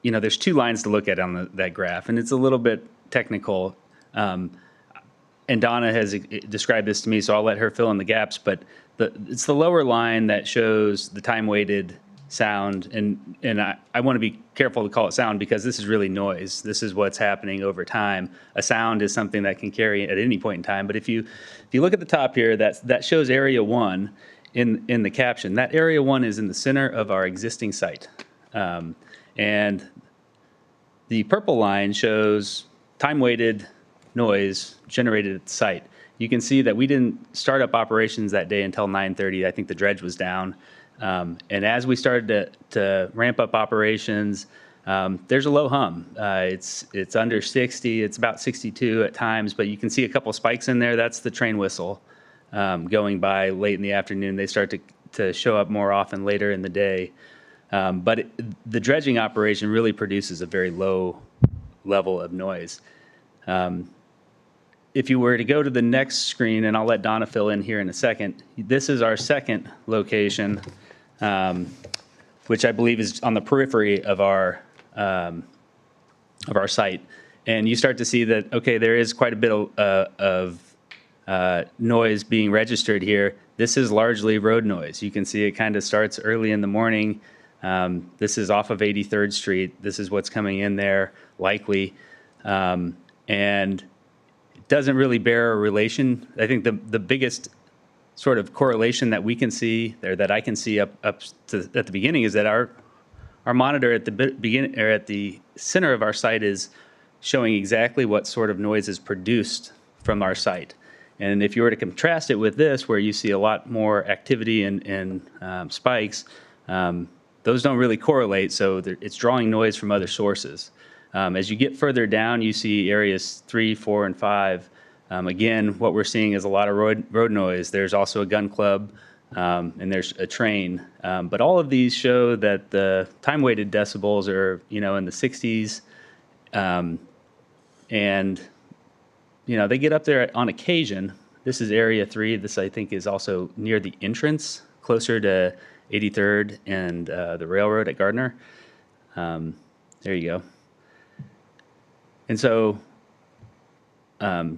there's two lines to look at on that graph, and it's a little bit technical. And Donna has described this to me, so I'll let her fill in the gaps, but it's the lower line that shows the time-weighted sound, and I want to be careful to call it sound because this is really noise. This is what's happening over time. A sound is something that can carry at any point in time, but if you look at the top here, that shows area 1 in the caption. That area 1 is in the center of our existing site. And the purple line shows time-weighted noise generated at the site. You can see that we didn't start up operations that day until 9:30. I think the dredge was down. And as we started to ramp up operations, there's a low hum. It's under 60. It's about 62 at times, but you can see a couple spikes in there. That's the train whistle going by late in the afternoon. They start to show up more often later in the day. But the dredging operation really produces a very low level of noise. If you were to go to the next screen, and I'll let Donna fill in here in a second, this is our second location, which I believe is on the periphery of our site. And you start to see that, okay, there is quite a bit of noise being registered here. This is largely road noise. You can see it kind of starts early in the morning. This is off of 83rd Street. This is what's coming in there, likely. And it doesn't really bear a relation. I think the biggest sort of correlation that we can see, or that I can see up to at the beginning, is that our monitor at the beginning, or at the center of our site, is showing exactly what sort of noise is produced from our site. And if you were to contrast it with this, where you see a lot more activity and spikes, those don't really correlate, so it's drawing noise from other sources. As you get further down, you see areas 3, 4, and 5. Again, what we're seeing is a lot of road noise. There's also a gun club, and there's a train. But all of these show that the time-weighted decibels are, in the 60s. And, they get up there on occasion. This is area 3. This, I think, is also near the entrance, closer to 83rd and the railroad at Gardner. There you go. And so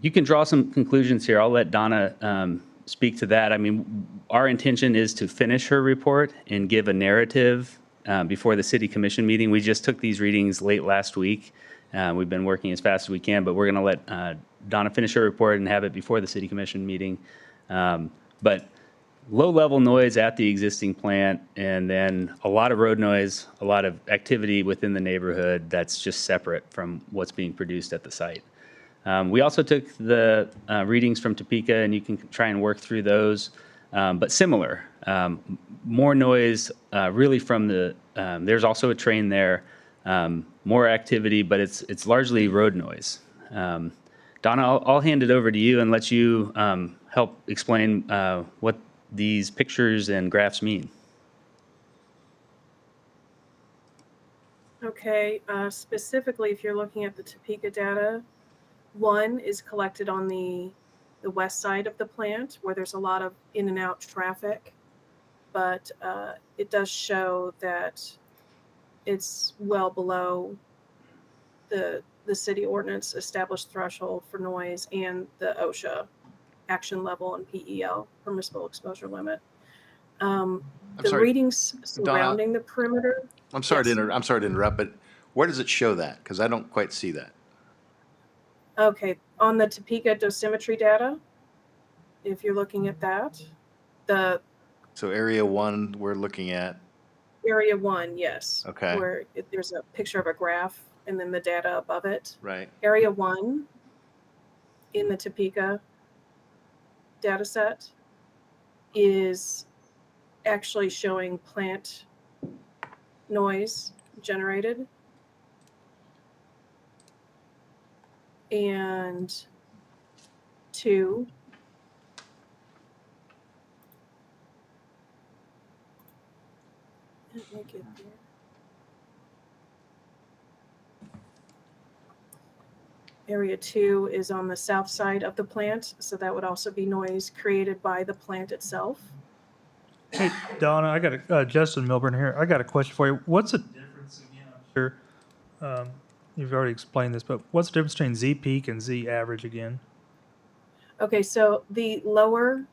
you can draw some conclusions here. I'll let Donna speak to that. I mean, our intention is to finish her report and give a narrative before the city commission meeting. We just took these readings late last week. We've been working as fast as we can, but we're going to let Donna finish her report and have it before the city commission meeting. But low-level noise at the existing plant, and then a lot of road noise, a lot of activity within the neighborhood that's just separate from what's being produced at the site. We also took the readings from Topeka, and you can try and work through those, but similar. More noise really from there's also a train there, more activity, but it's largely road noise. Donna, I'll hand it over to you and let you help explain what these pictures and graphs mean. Okay, specifically, if you're looking at the Topeka data, 1 is collected on the west side of the plant where there's a lot of in and out traffic, but it does show that it's well below the city ordinance established threshold for noise and the OSHA action level and PEL, permissible exposure limit. Readings surrounding Donna, the perimeter. I'm sorry Yes. to interrupt, but where does it show that? Because I don't quite see that. Okay, on the Topeka dosimetry data, if you're looking at that, the So area 1 we're looking at. area 1, yes. Okay. Where there's a picture of a graph and then the data above it. Right. Area 1 in the Topeka data set is actually showing plant noise generated. And 2 let me get there. Area 2 is on the south side of the plant, so that would also be noise created by the plant itself. Hey, Donna, I got Justin Milburn here. I got a question for you. What's the difference again? I'm sure you've already explained this, but what's the difference between Z peak and Z average again? Okay, so the lower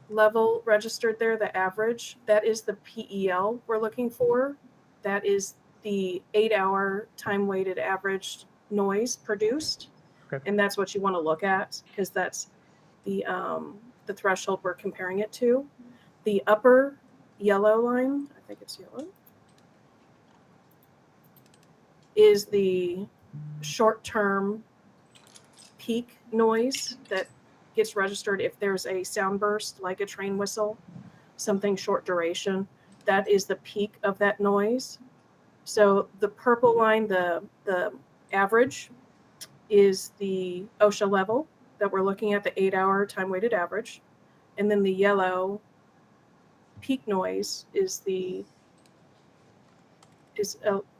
level registered there, the average, that is the PEL we're looking for. That is the 8-hour time-weighted average noise produced. Okay. And that's what you want to look at, because that's the threshold we're comparing it to. The upper yellow line, I think it's yellow, is the short-term peak noise that gets registered if there's a sound burst, like a train whistle, something short duration. That is the peak of that noise. So the purple line, the average, is the OSHA level that we're looking at, the 8-hour time-weighted average. And then the yellow peak noise is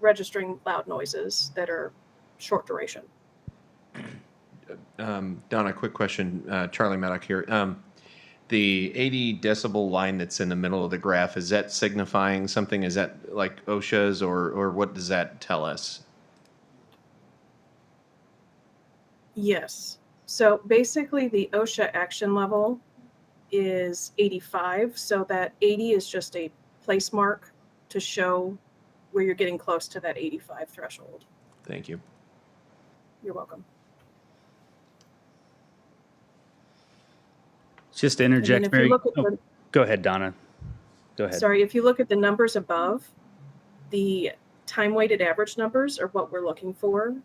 registering loud noises that are short duration. Donna, quick question. Charlie Maddock here. The 80 decibel line that's in the middle of the graph, is that signifying something? Is that like OSHA's, or what does that tell us? Yes. So basically the OSHA action level is 85. So that 80 is just a place mark to show where you're getting close to that 85 threshold. Thank you. You're welcome. Just to interject, if you Mary. look at the- Go ahead, Donna. Go ahead. Sorry, if you look at the numbers above, the time-weighted average numbers are what we're looking for.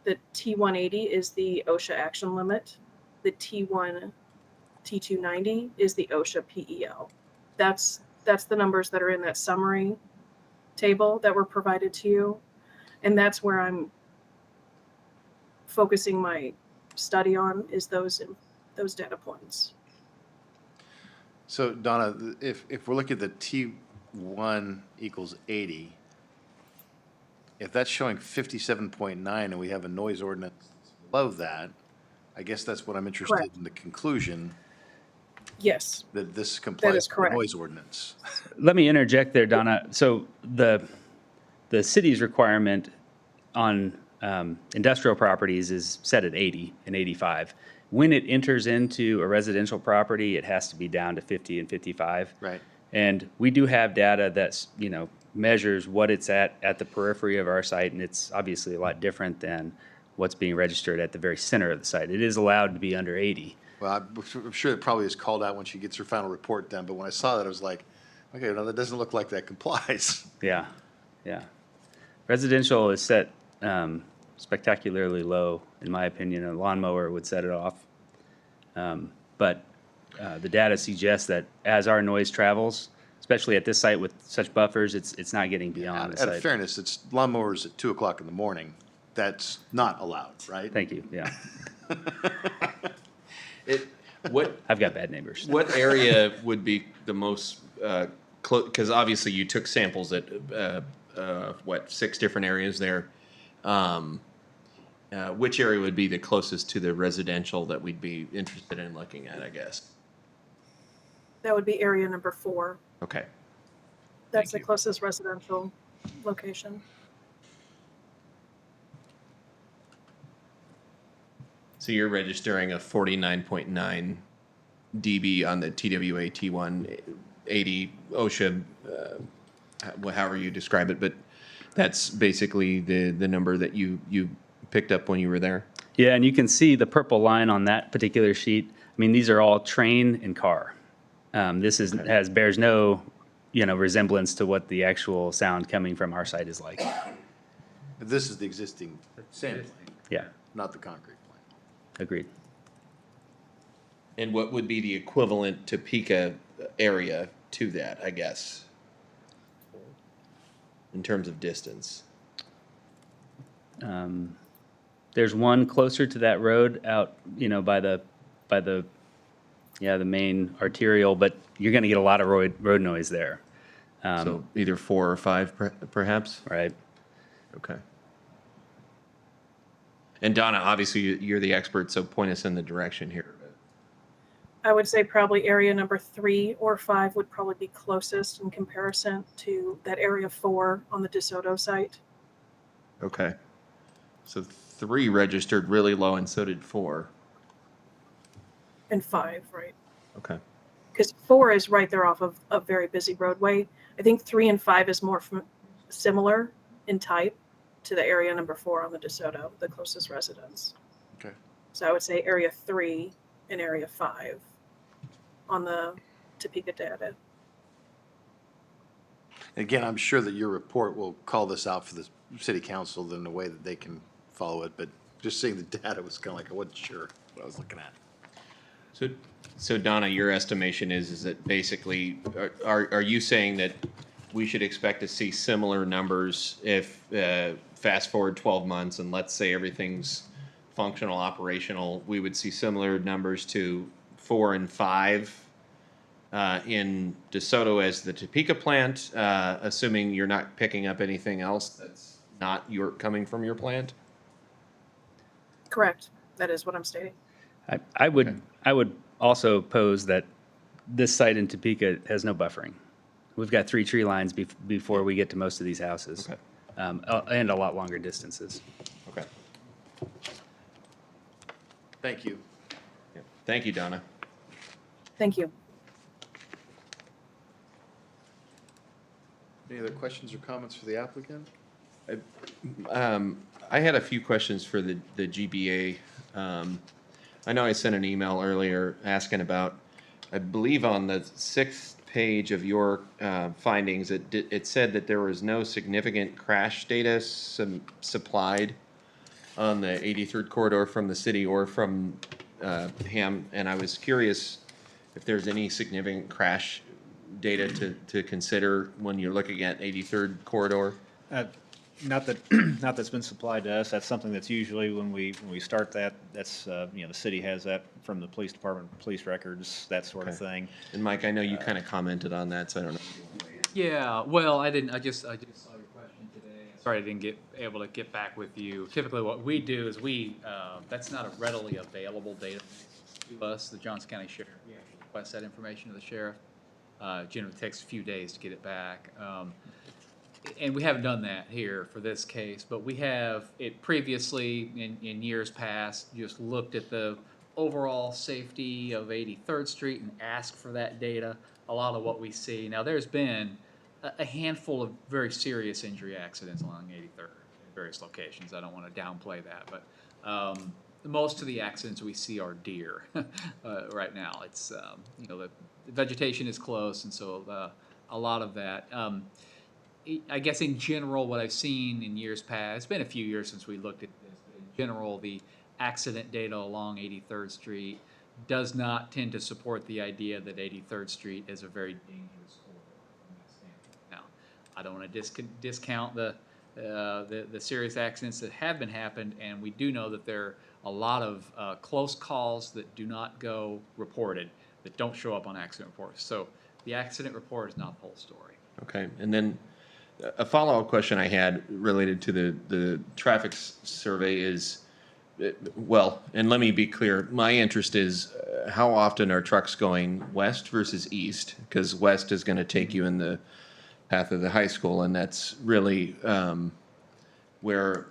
The T180 is the OSHA action limit. The T290 is the OSHA PEL. That's the numbers that are in that summary table that were provided to you. And that's where I'm focusing my study on, is those data points. So Donna, if we're looking at the T1 equals 80, if that's showing 57.9 and we have a noise ordinance below that, I guess that's what I'm interested Correct. in, the conclusion Yes. that this complies with the correct. noise ordinance. Let me interject there, Donna. So the city's requirement on industrial properties is set at 80 and 85. When it enters into a residential property, it has to be down to 50 and 55. Right. And we do have data that's, measures what it's at the periphery of our site, and it's obviously a lot different than what's being registered at the very center of the site. It is allowed to be under 80. Well, I'm sure it probably is called out when she gets her final report done, but when I saw that, I was like, okay, no, that doesn't look like that complies. Yeah, yeah. Residential is set spectacularly low, in my opinion. A lawnmower would set it off. But the data suggests that as our noise travels, especially at this site with such buffers, it's not getting beyond the Out of site. fairness, it's lawnmowers at 2 o'clock in the morning. That's not allowed, right? Thank you, yeah. I've got bad neighbors. What area would be the most close? Because obviously you took samples at 6 different areas there. Which area would be the closest to the residential that we'd be interested in looking at, I guess? That would be area number 4. Okay. That's the closest residential location. So you're registering a 49.9 dB on the TWA T180 OSHA, however you describe it, but that's basically the number that you picked up when you were there? Yeah, and you can see the purple line on that particular sheet. I mean, these are all train and car. This bears no, resemblance to what the actual sound coming from our site is like. This is the existing sand plant. Yeah. Not the concrete plant. Agreed. And what would be the equivalent Topeka area to that, I guess, in terms of distance? There's one closer to that road out, by the main arterial, but you're going to get a lot of road noise there. So either 4 or 5, perhaps? Right. Okay. And Donna, obviously, you're the expert, so point us in the direction here. I would say probably area number 3 or 5 would probably be closest in comparison to that area 4 on the DeSoto site. Okay. So 3 registered really low, and so did 4. And 5, right? Okay. Because 4 is right there off of a very busy roadway. I think 3 and 5 is more similar in type to the area number 4 on the DeSoto, the closest residence. Okay. So I would say area 3 and area 5 on the Topeka data. Again, I'm sure that your report will call this out for the city council in a way that they can follow it, but just seeing the data was kind of like, I wasn't sure what I was looking at. So Donna, your estimation is that basically, are you saying that we should expect to see similar numbers if fast forward 12 months and let's say everything's functional, operational, we would see similar numbers to 4 and 5 in DeSoto as the Topeka plant, assuming you're not picking up anything else that's not coming from your plant? Correct. That is what I'm stating. I would also pose that this site in Topeka has no buffering. We've got 3 tree lines before we get to most of these houses, and a lot longer distances. Okay. Thank you. Yeah. Thank you, Donna. Thank you. Any other questions or comments for the applicant? I had a few questions for the GBA. I know I sent an email earlier asking about, I believe on the 6th page of your findings, it said that there was no significant crash data supplied on the 83rd corridor from the city or from Ham, and I was curious if there's any significant crash data to consider when you're looking at 83rd corridor. Not that's been supplied to us. That's something that's usually when we start that, that's, the city has that from the police department, police records, that sort of thing. And Mike, I know you kind of commented on that, so I don't know. Yeah, well, I just saw your question today. Sorry I didn't get able to get back with you. Typically what we do is that's not a readily available database to us, the Johnson County Sheriff. We actually request that information to the sheriff. Generally takes a few days to get it back. And we haven't done that here for this case, but we have it previously in years past just looked at the overall safety of 83rd Street and asked for that data. A lot of what we see now, there's been a handful of very serious injury accidents along 83rd in various locations. I don't want to downplay that, but most of the accidents we see are deer right now. It's the vegetation is close, and so a lot of that. I guess in general, what I've seen in years past, it's been a few years since we looked at this, but in general, the accident data along 83rd Street does not tend to support the idea that 83rd Street is a very dangerous corridor from that standpoint. Now, I don't want to discount the serious accidents that have been happened, and we do know that there are a lot of close calls that do not go reported, that don't show up on accident reports. So the accident report is not the whole story. Okay, and then a follow-up question I had related to the traffic survey is, well, and let me be clear, my interest is how often are trucks going west versus east? Because west is going to take you in the path of the high school, and that's really where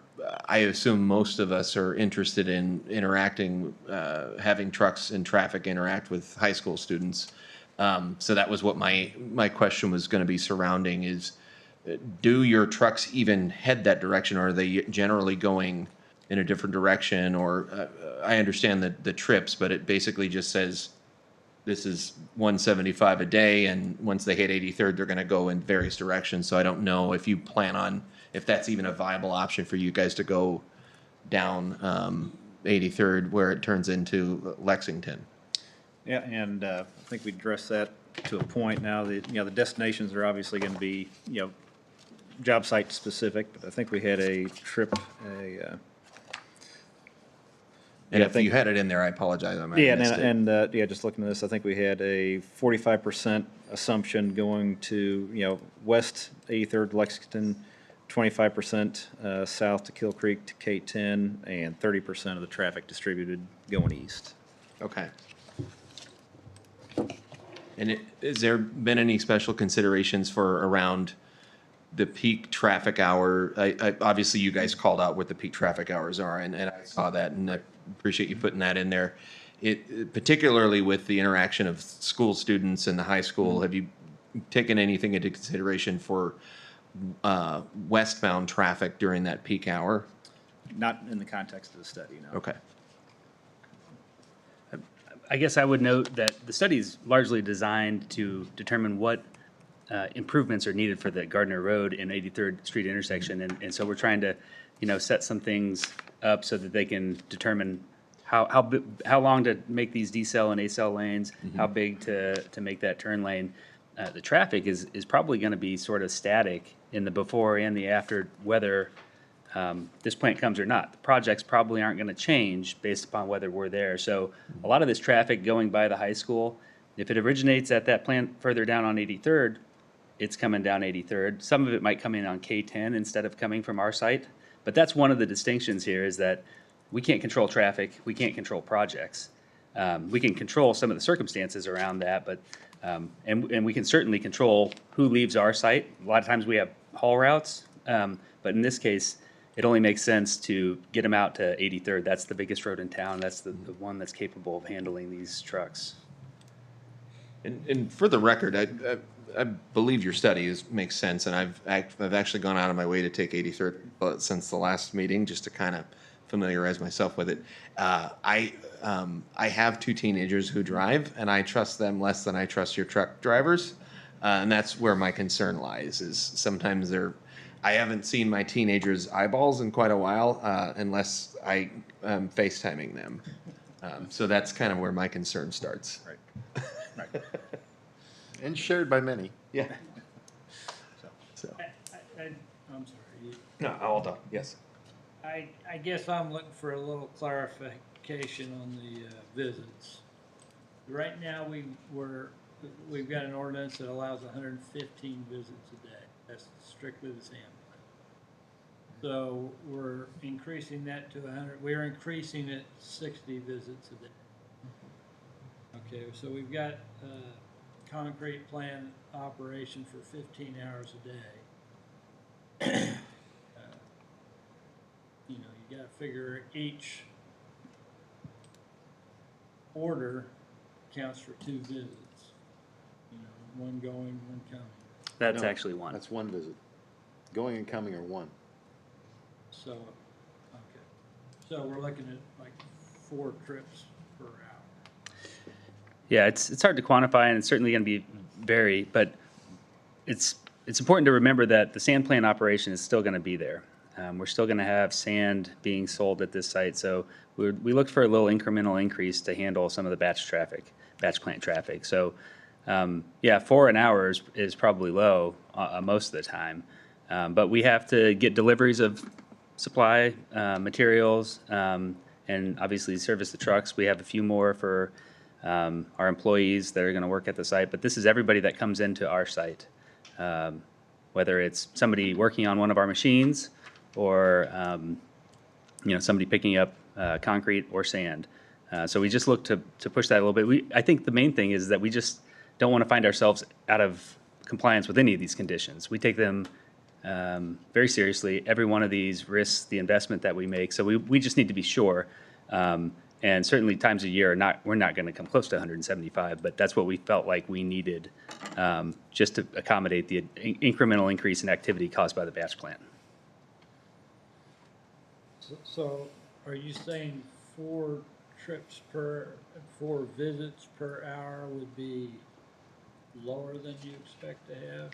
I assume most of us are interested in interacting, having trucks and traffic interact with high school students. So that was what my question was going to be surrounding is, do your trucks even head that direction, or are they generally going in a different direction? Or I understand the trips, but it basically just says this is 175 a day, and once they hit 83rd, they're going to go in various directions. So I don't know if you plan on, if that's even a viable option for you guys to go down 83rd where it turns into Lexington. Yeah, and I think we addressed that to a point now. The destinations are obviously going to be, job site specific, but I think we had a trip, and if you had it in there, I apologize. I might have missed it. Just looking at this, I think we had a 45% assumption going to, west 83rd Lexington, 25% south to Kill Creek to K10, and 30% of the traffic distributed going east. Okay. And has there been any special considerations for around the peak traffic hour? Obviously, you guys called out what the peak traffic hours are, and I saw that, and I appreciate you putting that in there. Particularly with the interaction of school students and the high school, have you taken anything into consideration for westbound traffic during that peak hour? Not in the context of the study, no. Okay. I guess I would note that the study is largely designed to determine what improvements are needed for the Gardner Road and 83rd Street intersection. And so we're trying to, set some things up so that they can determine how long to make these decel and acel lanes, how big to make that turn lane. The traffic is probably going to be sort of static in the before and the after, whether this plant comes or not. The projects probably aren't going to change based upon whether we're there. So a lot of this traffic going by the high school, if it originates at that plant further down on 83rd, it's coming down 83rd. Some of it might come in on K10 instead of coming from our site. But that's one of the distinctions here, is that we can't control traffic, we can't control projects. We can control some of the circumstances around that, but and we can certainly control who leaves our site. A lot of times we have haul routes, but in this case, it only makes sense to get them out to 83rd. That's the biggest road in town. That's the one that's capable of handling these trucks. And for the record, I believe your study makes sense, and I've actually gone out of my way to take 83rd since the last meeting, just to kind of familiarize myself with it. I have two teenagers who drive, and I trust them less than I trust your truck drivers, and that's where my concern lies. Is sometimes I haven't seen my teenagers' eyeballs in quite a while, unless I am FaceTiming them. So that's kind of where my concern starts. Right. Right. And shared by many. Yeah. I'm sorry. No, all done. Yes. I guess I'm looking for a little clarification on the visits. Right now, we've got an ordinance that allows 115 visits a day. That's strictly the sand plant. So we're increasing that to 100. We're increasing it 60 visits a day. Okay, so we've got concrete plant operation for 15 hours a day. You gotta figure each order counts for 2 visits. One going, one coming. That's No, actually one. That's one visit. Going and coming are one. So, okay. So we're looking at like 4 trips per hour. Yeah, it's hard to quantify, and it's certainly going to be vary, but it's important to remember that the sand plant operation is still going to be there. We're still going to have sand being sold at this site, so we looked for a little incremental increase to handle some of the batch plant traffic. So, 4 an hour is probably low most of the time, but we have to get deliveries of supply materials and obviously service the trucks. We have a few more for our employees that are going to work at the site, but this is everybody that comes into our site, whether it's somebody working on one of our machines or somebody picking up concrete or sand. So we just look to push that a little bit. I think the main thing is that we just don't want to find ourselves out of compliance with any of these conditions. We take them very seriously. Every one of these risks the investment that we make. So we just need to be sure. And certainly times a year, we're not going to come close to 175, but that's what we felt like we needed just to accommodate the incremental increase in activity caused by the batch plant. So are you saying 4 visits per hour would be lower than you expect to have?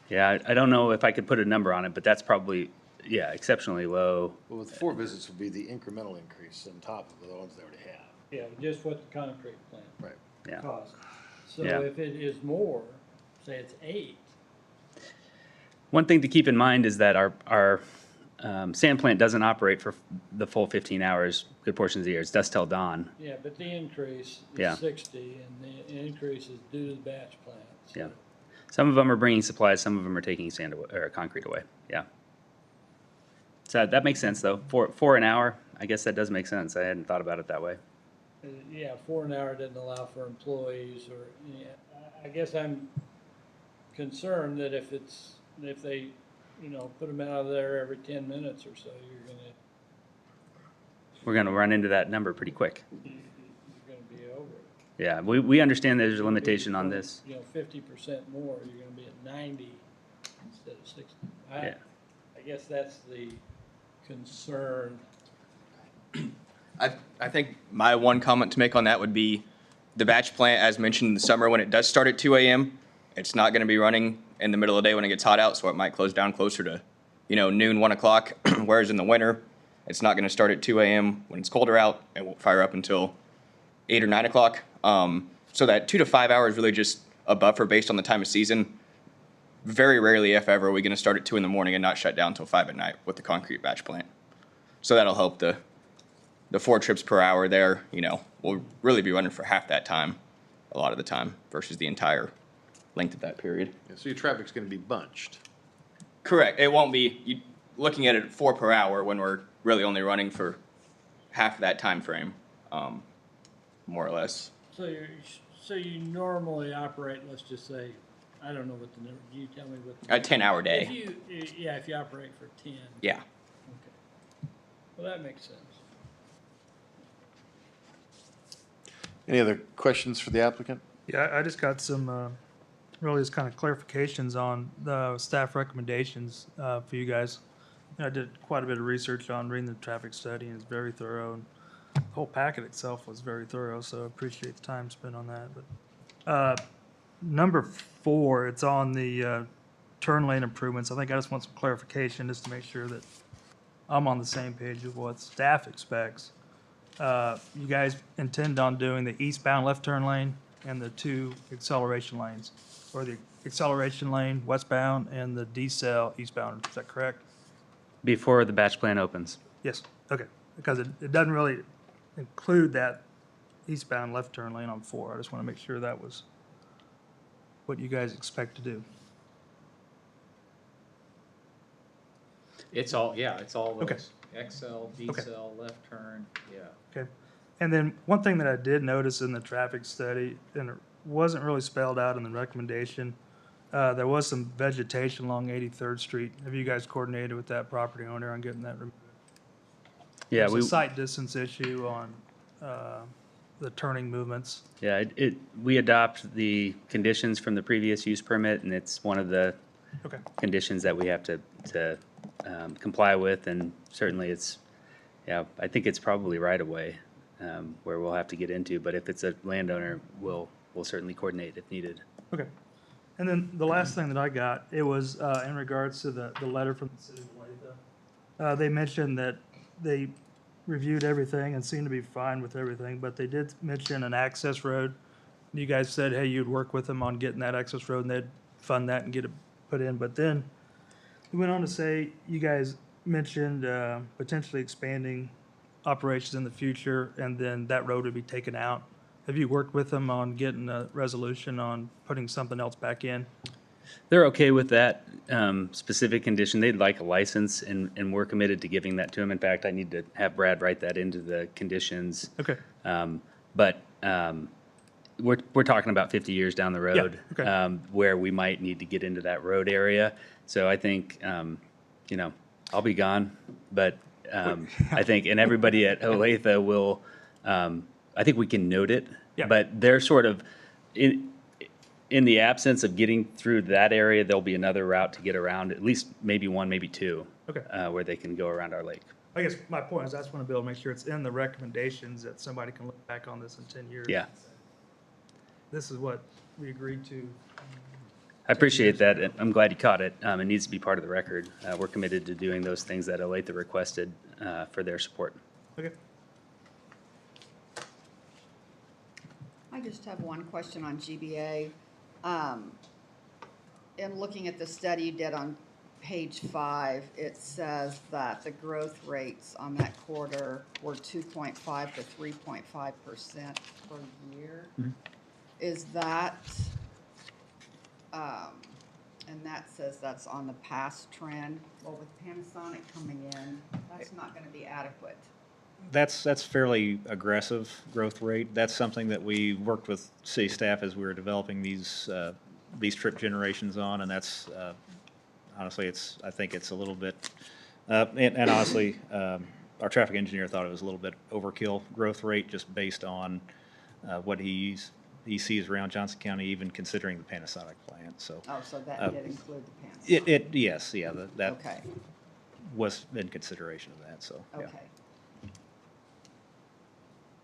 Yeah, I don't know if I could put a number on it, but that's probably, exceptionally low. Well, with 4 visits would be the incremental increase on top of the ones they already have. Yeah, just what the concrete plant Yeah. costs. So Yeah. if it is more, say it's 8. One thing to keep in mind is that our sand plant doesn't operate for the full 15 hours, good portions of the year. It's dusk till dawn. Yeah, but the increase Yeah. is 60, and the increase is due to the batch plant. So Yeah. Some of them are bringing supplies, some of them are taking sand away, or concrete away. Yeah. So that makes sense, though. For an hour, I guess that does make sense. I hadn't thought about it that way. Yeah, 4 an hour doesn't allow for employees or, yeah, I guess I'm concerned that if they, put them out of there every 10 minutes or so, We're going to run into that number pretty quick. you're gonna be over it. Yeah, we understand there's a limitation on this. 50% more, you're gonna be at 90 instead of 60. Yeah. I guess that's the concern. I think my one comment to make on that would be the batch plant, as mentioned in the summer, when it does start at 2 a.m., it's not going to be running in the middle of the day when it gets hot out, so it might close down closer to, noon, 1 o'clock. Whereas in the winter, it's not going to start at 2 a.m. when it's colder out. It won't fire up until 8 or 9 o'clock. So that 2 to 5 hours really just a buffer based on the time of season. Very rarely, if ever, are we going to start at 2 in the morning and not shut down until 5 at night with the concrete batch plant. So that'll help the 4 trips per hour there, will really be running for half that time, a lot of the time, versus the entire length of that period. Yeah, so your traffic's gonna be bunched. Correct. It won't be looking at it at 4 per hour when we're really only running for half of that time frame, more or less. So you normally operate, let's just say, I don't know what the number, you tell me what. A 10-hour day. If you operate for 10. Yeah. Okay. Well, that makes sense. Any other questions for the applicant? Yeah, I just got some, really just kind of clarifications on the staff recommendations for you guys. I did quite a bit of research on reading the traffic study, and it's very thorough, and the whole packet itself was very thorough, so I appreciate the time spent on that. But number 4, it's on the turn lane improvements. I think I just want some clarification just to make sure that I'm on the same page with what staff expects. You guys intend on doing the eastbound left turn lane and the 2 acceleration lanes, or the acceleration lane westbound and the decel eastbound, is that correct? Before the batch plant opens. Yes, okay, because it doesn't really include that eastbound left turn lane on 4. I just want to make sure that was what you guys expect to do. It's all Okay. those. XL, decel, left turn, yeah. Okay. And then one thing that I did notice in the traffic study, and it wasn't really spelled out in the recommendation, there was some vegetation along 83rd Street. Have you guys coordinated with that property owner on getting that removed? Yeah, There's a site distance issue on the turning movements. Yeah, we adopt the conditions from the previous use permit, and it's one of the Okay. conditions that we have to comply with, and certainly I think it's probably right away where we'll have to get into, but if it's a landowner, we'll certainly coordinate if needed. Okay. And then the last thing that I got, it was in regards to the letter from the city of Olathe. They mentioned that they reviewed everything and seemed to be fine with everything, but they did mention an access road. You guys said, hey, you'd work with them on getting that access road, and they'd fund that and get it put in. But then we went on to say, you guys mentioned potentially expanding operations in the future, and then that road would be taken out. Have you worked with them on getting a resolution on putting something else back in? They're okay with that specific condition. They'd like a license, and we're committed to giving that to them. In fact, I need to have Brad write that into the conditions. Okay. But we're talking about 50 years down the road, okay. Where we might need to get into that road area. So I think, I'll be gone, but I think, and everybody at Olathe will, I think we can note it. Yeah. But they're sort of, in the absence of getting through that area, there'll be another route to get around, at least maybe 1, maybe 2, Okay. where they can go around our lake. I guess my point is I just want to be able to make sure it's in the recommendations that somebody can look back on this in 10 years. Yeah. and say, this is what we agreed to. I appreciate that, and I'm glad you caught it. It needs to be part of the record. We're committed to doing those things that Olathe requested for their support. Okay. I just have one question on GBA. In looking at the study you did on page 5, it says that the growth rates on that quarter were 2.5 to 3.5% per year. Mm-hmm. Is that And that says that's on the past trend. Well, with Panasonic coming in, that's not gonna be adequate. That's fairly aggressive growth rate. That's something that we worked with city staff as we were developing these trip generations on, and that's, honestly, I think it's a little bit, and honestly, our traffic engineer thought it was a little bit overkill growth rate just based on what he sees around Johnson County, even considering the Panasonic plant, so. Oh, so that did include the Panasonic? Yes, yeah, that Okay, was in consideration of that, so, yeah. okay.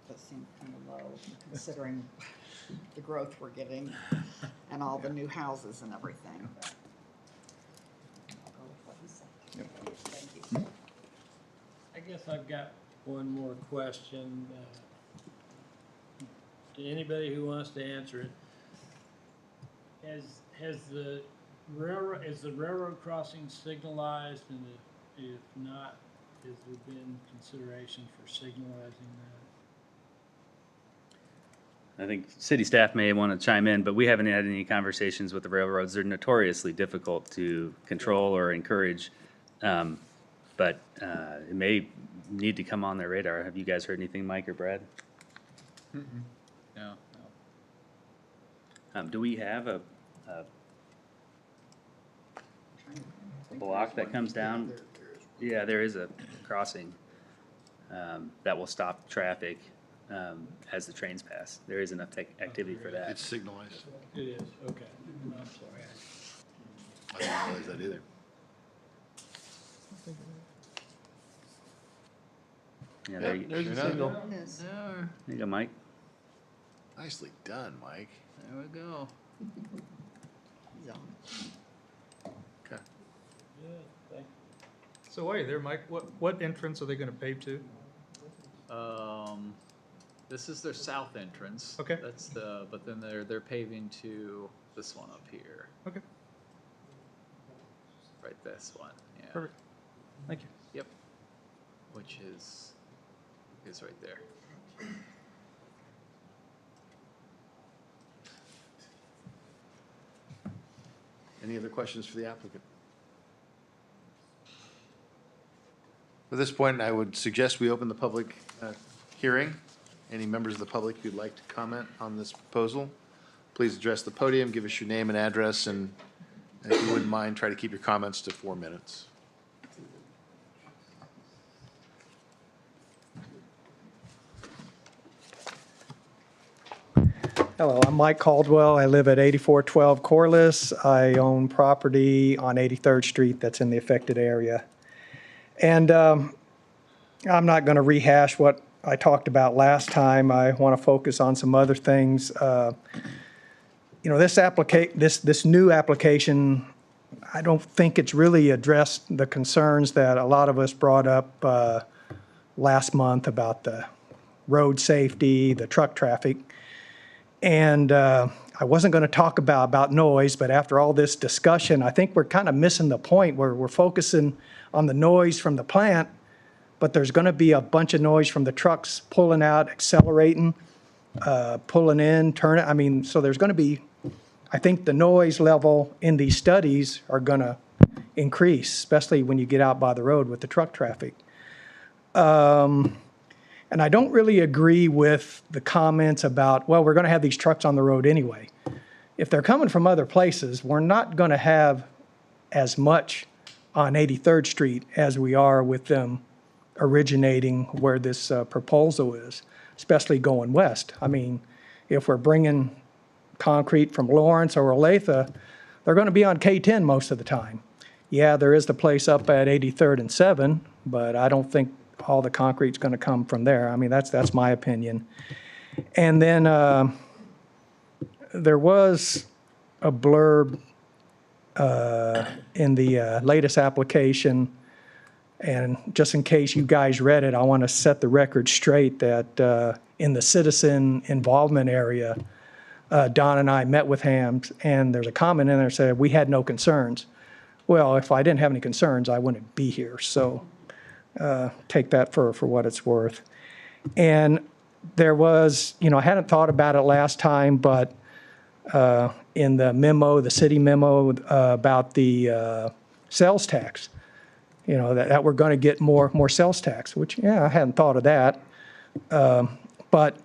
That seemed kind of low considering the growth we're getting and all the new houses and everything. I'll go with what he said. Thank you. I guess I've got one more question. To anybody who wants to answer it. Has the railroad, is the railroad crossing signalized, and if not, has there been consideration for signalizing that? I think city staff may want to chime in, but we haven't had any conversations with the railroads. They're notoriously difficult to control or encourage. But it may need to come on their radar. Have you guys heard anything, Mike or Brad? No. Do we have a block that comes down? Yeah, there is a crossing that will stop traffic as the trains pass. There is enough activity for that. It's signalized. It is, okay. I'm sorry. I didn't realize that either. Yeah, there you, There's a signal. There you go, Mike. Nicely done, Mike. we go. Okay. Yeah, thank So while you're there, Mike, what entrance are they gonna pave to? This is their south entrance. Okay. That's but then they're paving to this one up here. Okay, Right, this one, yeah. perfect. Thank you. Yep. Which is right there. Any other questions for the applicant? At this point, I would suggest we open the public hearing. Any members of the public who'd like to comment on this proposal, please address the podium, give us your name and address, and if you wouldn't mind, try to keep your comments to 4 minutes. Hello, I'm Mike Caldwell. I live at 8412 Corliss. I own property on 83rd Street that's in the affected area. And I'm not going to rehash what I talked about last time. I want to focus on some other things. This new application, I don't think it's really addressed the concerns that a lot of us brought up last month about the road safety, the truck traffic. And I wasn't going to talk about noise, but after all this discussion, I think we're kind of missing the point where we're focusing on the noise from the plant, but there's going to be a bunch of noise from the trucks pulling out, accelerating, pulling in, turning. I mean, so there's going to be, I think the noise level in these studies are going to increase, especially when you get out by the road with the truck traffic. And I don't really agree with the comments about, well, we're going to have these trucks on the road anyway. If they're coming from other places, we're not going to have as much on 83rd Street as we are with them originating where this proposal is, especially going west. I mean, if we're bringing concrete from Lawrence or Olathe, they're going to be on K10 most of the time. Yeah, there is the place up at 83rd and 7, but I don't think all the concrete's going to come from there. I mean, that's my opinion. And then there was a blurb in the latest application, and just in case you guys read it, I want to set the record straight that in the citizen involvement area, Don and I met with Hams, and there's a comment in there that said we had no concerns. Well, if I didn't have any concerns, I wouldn't be here. So take that for what it's worth. And there was, I hadn't thought about it last time, but in the memo, the city memo about the sales tax. You know, that we're going to get more sales tax, which, yeah, I hadn't thought of that. But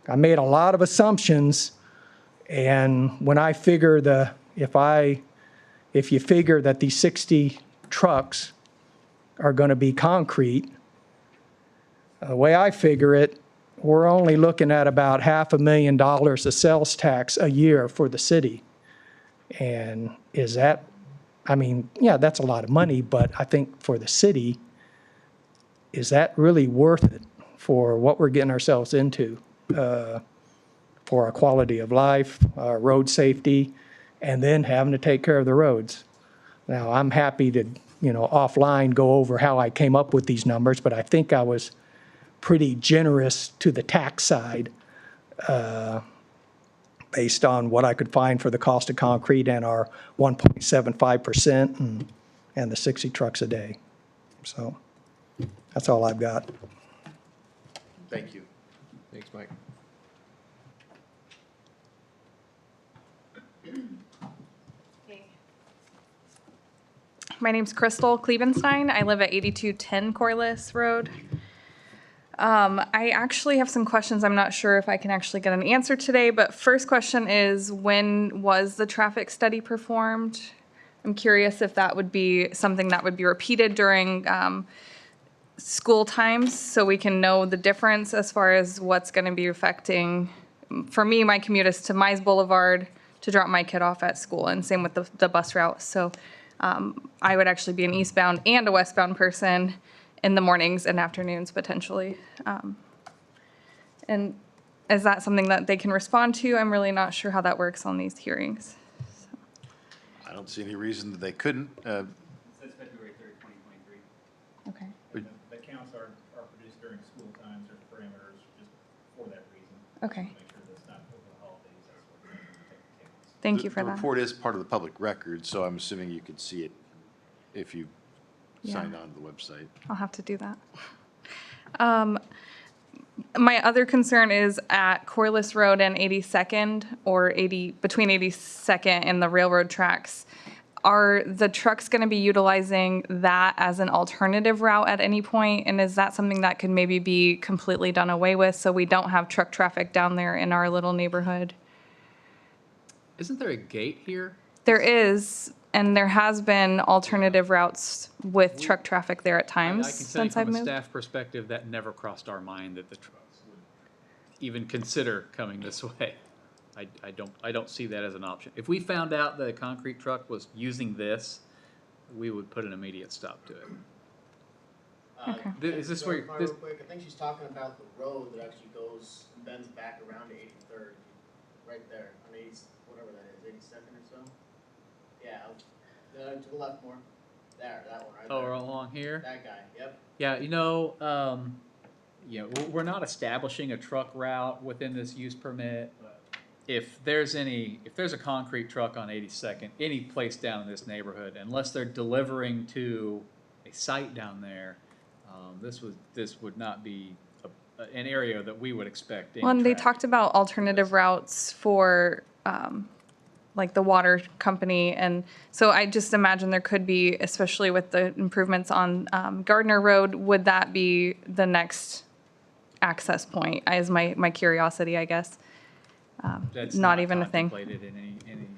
I made a lot of assumptions, and when I figure if you figure that these 60 trucks are going to be concrete, the way I figure it, we're only looking at about $500,000 of sales tax a year for the city. And is that, I mean, yeah, that's a lot of money, but I think for the city, is that really worth it for what we're getting ourselves into? For our quality of life, our road safety, and then having to take care of the roads. Now, I'm happy to, offline go over how I came up with these numbers, but I think I was pretty generous to the tax side based on what I could find for the cost of concrete and our 1.75% and the 60 trucks a day. So that's all I've got. Thank you. Thanks, Mike. My name's Crystal Klebenstein. I live at 8210 Corliss Road. I actually have some questions. I'm not sure if I can actually get an answer today, but first question is, when was the traffic study performed? I'm curious if that would be something that would be repeated during school times so we can know the difference as far as what's going to be affecting. For me, my commute is to Mize Boulevard to drop my kid off at school, and same with the bus route. So I would actually be an eastbound and a westbound person in the mornings and afternoons potentially. And is that something that they can respond to? I'm really not sure how that works on these hearings. I don't see any reason that they couldn't. It says February 3rd, 2023. Okay. The counts are produced during school times. There's parameters just for that reason. Okay. Make sure that it's not over the holidays. That's what we're going to take the counts. Thank you for The that. report is part of the public record, so I'm assuming you could see it if you Yeah. signed on to the website. I'll have to do that. My other concern is at Corliss Road and 82nd or between 82nd and the railroad tracks. Are the trucks going to be utilizing that as an alternative route at any point? And is that something that could maybe be completely done away with so we don't have truck traffic down there in our little neighborhood? Isn't there a gate here? There is, and there has been alternative routes with truck traffic there at times I can tell you since I've from a moved. staff perspective, that never crossed our mind that the trucks would even consider coming this way. I don't see that as an option. If we found out that a concrete truck was using this, we would put an immediate stop to it. Okay. Is this to where, clarify this, real quick, I think she's talking about the road that actually goes and bends back around to 83rd, right there on 80, whatever that is, 82nd or so. Yeah, to the left more. There, that one right there. oh, along here? That guy. Yep. Yeah, we're not establishing a truck route within this use permit. If there's a concrete truck on 82nd, any place down in this neighborhood, unless they're delivering to a site down there, this would not be an area that we would expect. any Well, and they traffic. talked about alternative routes for like the water company. And so I just imagine there could be, especially with the improvements on Gardner Road, would that be the next access point, is my curiosity, I guess. That's not even a thing. contemplated in any.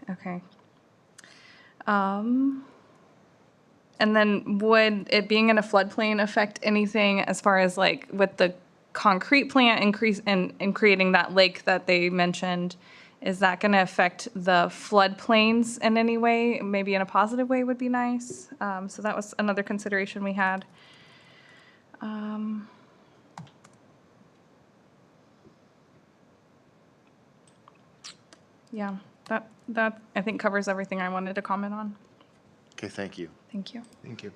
Okay. And then would it being in a floodplain affect anything as far as like with the concrete plant increase and creating that lake that they mentioned? Is that going to affect the floodplains in any way? Maybe in a positive way would be nice. So that was another consideration we had. Yeah, that I think covers everything I wanted to comment on. Okay, thank you. Thank you. Thank you.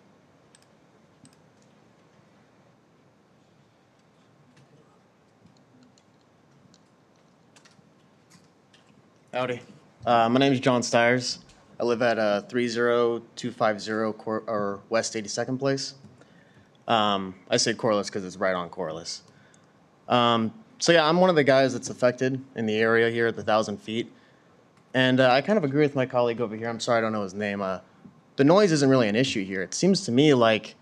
Howdy. My name is John Stiers. I live at 30250 or West 82nd Place. I say Corliss because it's right on Corliss. So yeah, I'm one of the guys that's affected in the area here at the 1,000 feet. And I kind of agree with my colleague over here. I'm sorry, I don't know his name. The noise isn't really an issue here. It seems to me like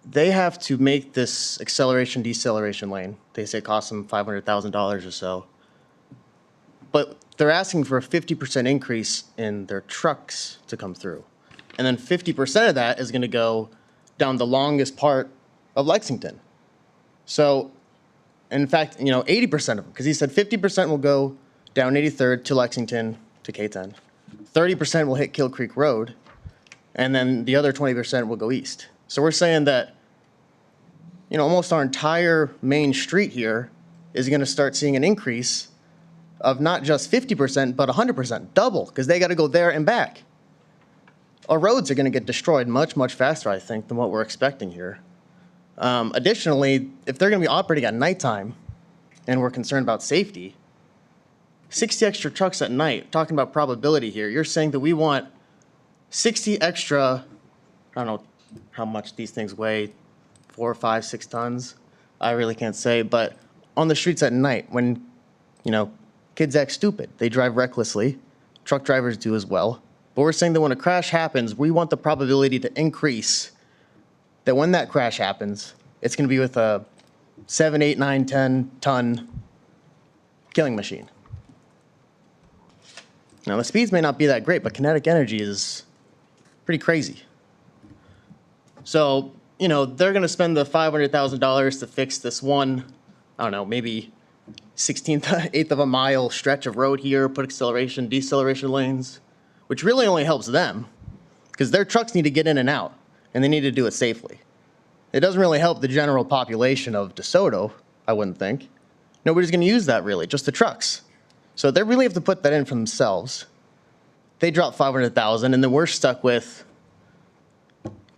they have to make this acceleration deceleration lane. They say it costs them $500,000 or so. But they're asking for a 50% increase in their trucks to come through. And then 50% of that is going to go down the longest part of Lexington. So, in fact, 80% of them, because he said 50% will go down 83rd to Lexington to K10. 30% will hit Kill Creek Road, and then the other 20% will go east. So we're saying that, almost our entire main street here is going to start seeing an increase of not just 50%, but 100%, double, because they got to go there and back. Our roads are going to get destroyed much, much faster, I think, than what we're expecting here. Additionally, if they're going to be operating at nighttime, and we're concerned about safety, 60 extra trucks at night, talking about probability here, you're saying that we want 60 extra, I don't know how much these things weigh, 4, 5, 6 tons. I really can't say, but on the streets at night when, kids act stupid, they drive recklessly, truck drivers do as well. But we're saying that when a crash happens, we want the probability to increase, that when that crash happens, it's going to be with a 7, 8, 9, 10 ton killing machine. Now, the speeds may not be that great, but kinetic energy is pretty crazy. So, they're going to spend the $500,000 to fix this one, I don't know, maybe 1/16, eighth of a mile stretch of road here, put acceleration, deceleration lanes, which really only helps them because their trucks need to get in and out, and they need to do it safely. It doesn't really help the general population of DeSoto, I wouldn't think. Nobody's going to use that really, just the trucks. So they really have to put that in for themselves. They drop $500,000, and then we're stuck with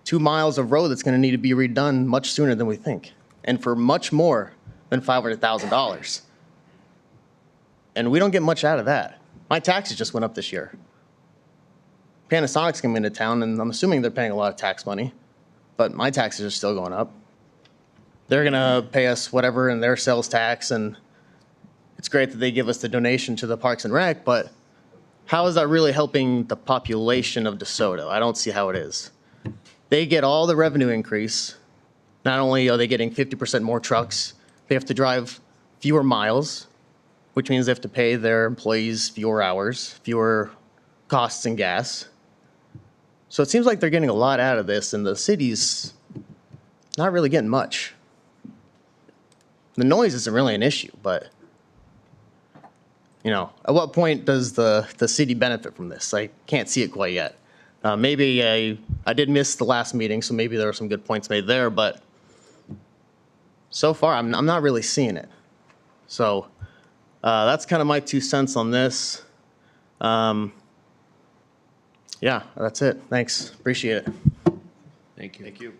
2 miles of road that's going to need to be redone much sooner than we think, and for much more than $500,000. And we don't get much out of that. My taxes just went up this year. Panasonic's coming into town, and I'm assuming they're paying a lot of tax money, but my taxes are still going up. They're going to pay us whatever in their sales tax, and it's great that they give us the donation to the Parks and Rec, but how is that really helping the population of DeSoto? I don't see how it is. They get all the revenue increase. Not only are they getting 50% more trucks, they have to drive fewer miles, which means they have to pay their employees fewer hours, fewer costs in gas. So it seems like they're getting a lot out of this, and the city's not really getting much. The noise isn't really an issue, but at what point does the city benefit from this? I can't see it quite yet. Maybe I did miss the last meeting, so maybe there were some good points made there, but so far I'm not really seeing it. So that's kind of my 2 cents on this. Yeah, that's it. Thanks. Appreciate it. Thank you. Thank you.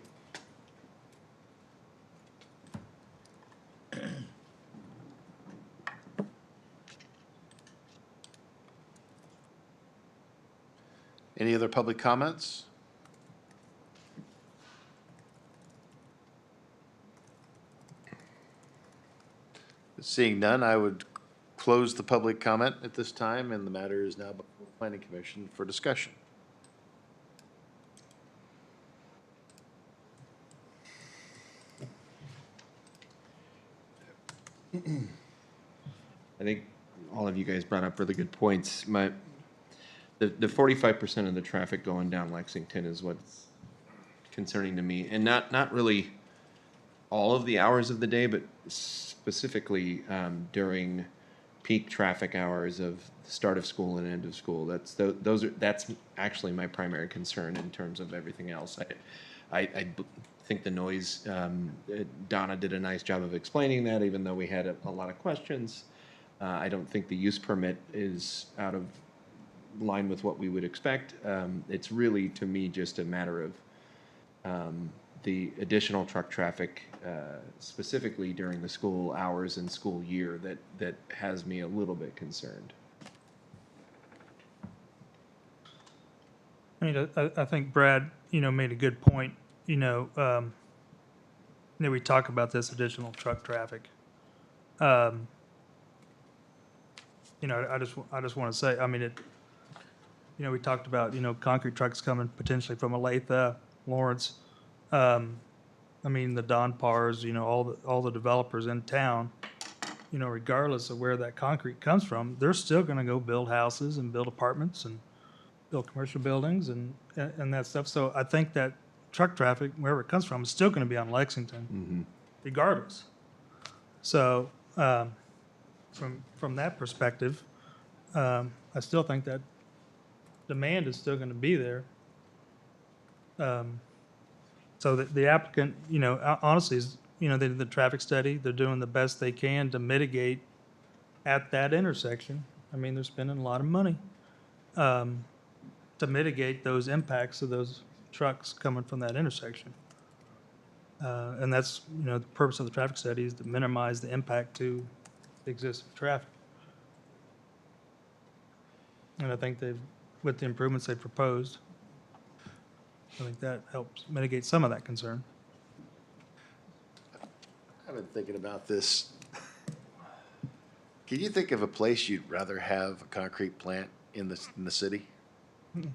Any other public comments? Seeing none, I would close the public comment at this time, and the matter is now before the Planning Commission for discussion. I think all of you guys brought up really good points. The 45% of the traffic going down Lexington is what's concerning to me, and not really all of the hours of the day, but specifically during peak traffic hours of the start of school and end of school. That's actually my primary concern in terms of everything else. I think the noise, Donna did a nice job of explaining that, even though we had a lot of questions. I don't think the use permit is out of line with what we would expect. It's really, to me, just a matter of the additional truck traffic, specifically during the school hours and school year, that has me a little bit concerned. I think Brad, made a good point. We talk about this additional truck traffic. You know, I just want to say, I mean, you know, we talked about, you know, concrete trucks coming potentially from Olathe, Lawrence. I mean, the Don Pars, you know, all the developers in town, you know, regardless of where that concrete comes from, they're still going to go build houses and build apartments and build commercial buildings and that stuff. So I think that truck traffic, wherever it comes from, is still going to be on Lexington, regardless. So from that perspective, I still think that demand is still going to be there. So the applicant, you know, honestly, is, you know, they did the traffic study. They're doing the best they can to mitigate at that intersection. I mean, they're spending a lot of money to mitigate those impacts of those trucks coming from that intersection. And that's, you know, the purpose of the traffic study is to minimize the impact to the existing traffic. And I think they've, with the improvements they've proposed, I think that helps mitigate some of that concern. I've been thinking about this. Can you think of a place you'd rather have a concrete plant in the city? I mean,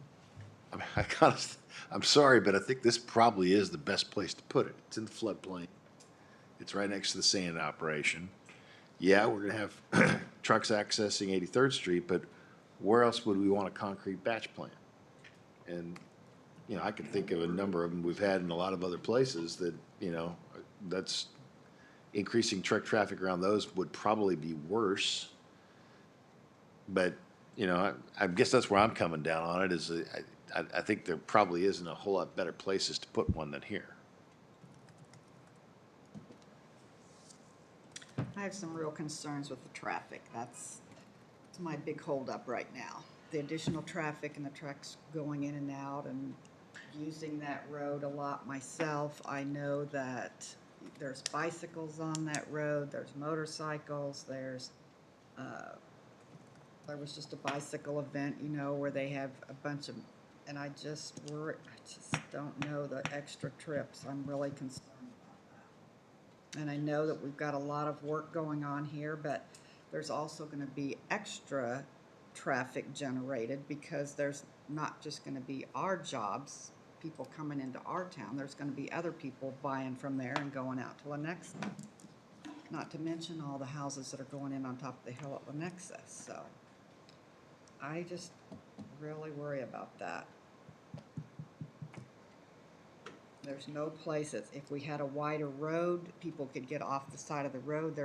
I'm sorry, but I think this probably is the best place to put it. It's in the floodplain. It's right next to the sand operation. Yeah, we're gonna have trucks accessing 83rd Street, but where else would we want a concrete batch plant? And, you know, I can think of a number of them we've had in a lot of other places that, you know, that's increasing truck traffic around those would probably be worse. But, you know, I guess that's where I'm coming down on it is I think there probably isn't a whole lot better places to put one than here. I have some real concerns with the traffic. That's my big holdup right now. The additional traffic and the trucks going in and out and using that road a lot myself. I know that there's bicycles on that road, there's motorcycles, there was just a bicycle event, you know, where they have a bunch of, and I just don't know the extra trips. I'm really concerned about that. And I know that we've got a lot of work going on here, but there's also going to be extra traffic generated because there's not just going to be our jobs, people coming into our town. There's going to be other people buying from there and going out to Lenexa. Not to mention all the houses that are going in on top of the hill at Lenexa. So I just really worry about that. There's no place if we had a wider road, people could get off the side of the road.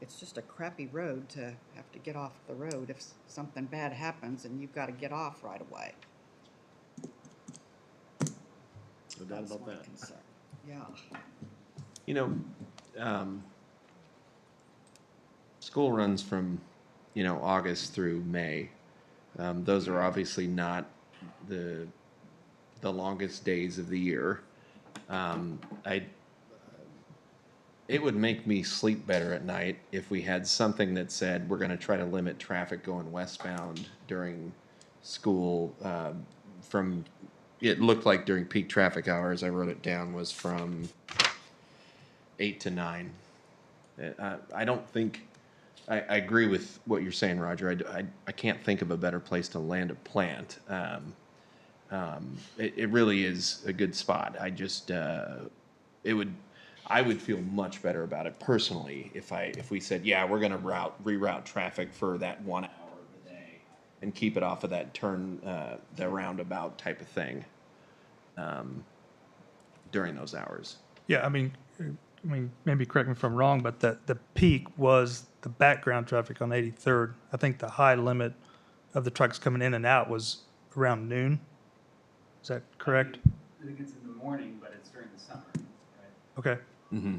It's just a crappy road to have to get off the road if something bad happens and you've got to get off right away. No doubt about that. Concern. Yeah. You know, school runs from, you know, August through May. Those are obviously not the longest days of the year. It would make me sleep better at night if we had something that said we're going to try to limit traffic going westbound during school from, it looked like during peak traffic hours, I wrote it down, was from 8 to 9. I don't think, I agree with what you're saying, Roger. I can't think of a better place to land a plant. It really is a good spot. I just, I would feel much better about it personally if we said, yeah, we're going to reroute traffic for that 1 hour of the day and keep it off of that turn, the roundabout type of thing during those hours. Yeah, I mean, maybe correct me if I'm wrong, but the peak was the background traffic on 83rd. I think the high limit of the trucks coming in and out was around noon. Is that correct? I think it's in the morning, but it's during the summer, right? Okay. Mm-hmm.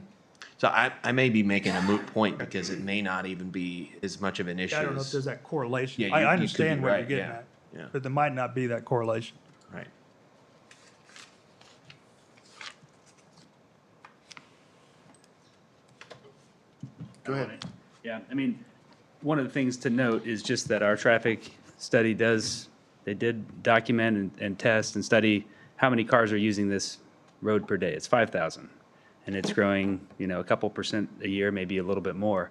So I may be making a moot point because it may not even be as much of an issue. I don't know if there's that correlation. Yeah, I you could understand be what right, you're getting yeah, at, yeah. but there might not be that correlation. Right. Go ahead. Yeah, I mean, one of the things to note is just that our traffic study they did document and test and study how many cars are using this road per day. It's 5,000. and it's growing, a couple percent a year, maybe a little bit more.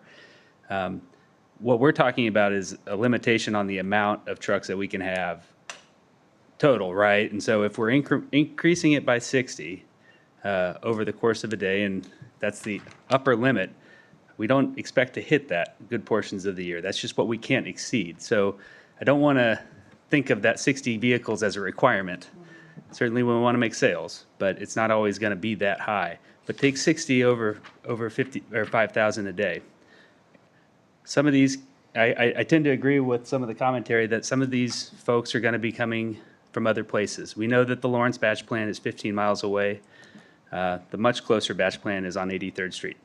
What we're talking about is a limitation on the amount of trucks that we can have total, right? And so if we're increasing it by 60 over the course of a day, and that's the upper limit, we don't expect to hit that good portions of the year. That's just what we can't exceed. So I don't want to think of that 60 vehicles as a requirement. Certainly we want to make sales, but it's not always going to be that high. But take 60 over 50 or 5,000 a day. Some of these, I tend to agree with some of the commentary that some of these folks are going to be coming from other places. We know that the Lawrence batch plant is 15 miles away. The much closer batch plant is on 83rd Street.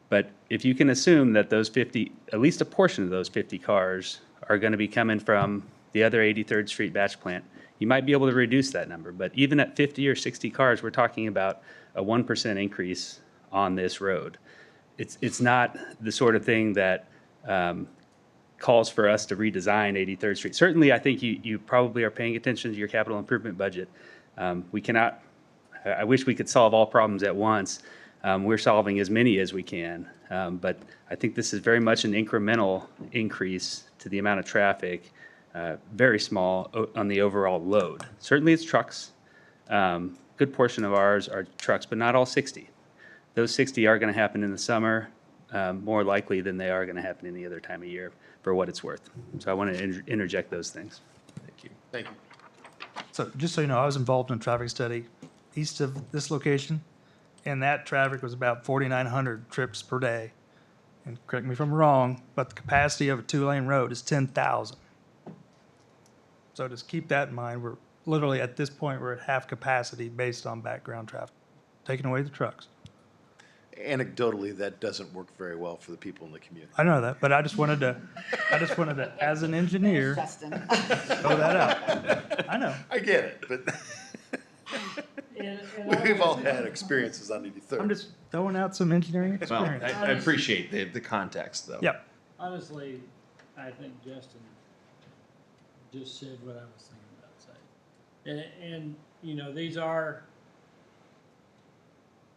But if you can assume that those 50, at least a portion of those 50 cars are going to be coming from the other 83rd Street batch plant, you might be able to reduce that number. But even at 50 or 60 cars, we're talking about a 1% increase on this road. It's not the sort of thing that calls for us to redesign 83rd Street. Certainly, I think you probably are paying attention to your capital improvement budget. We cannot, I wish we could solve all problems at once. We're solving as many as we can. But I think this is very much an incremental increase to the amount of traffic, very small on the overall load. Certainly it's trucks. Good portion of ours are trucks, but not all 60. Those 60 are going to happen in the summer, more likely than they are going to happen any other time of year, for what it's worth. So I want to interject those things. Thank you. Thank you. So just so you know, I was involved in a traffic study east of this location, and that traffic was about 4,900 trips per day. And correct me if I'm wrong, but the capacity of a 2-lane road is 10,000. So just keep that in mind. We're literally at this point, we're at half capacity based on background traffic, taking away the trucks. Anecdotally, that doesn't work very well for the people in the community. I know that, but I just wanted to, as an engineer, Justin. throw that out. I know. I get it, but we've all had experiences on 83rd. I'm just throwing out some engineering Well, experience. I appreciate the context, though. Yep. Honestly, I think Justin just said what I was thinking about saying. And these are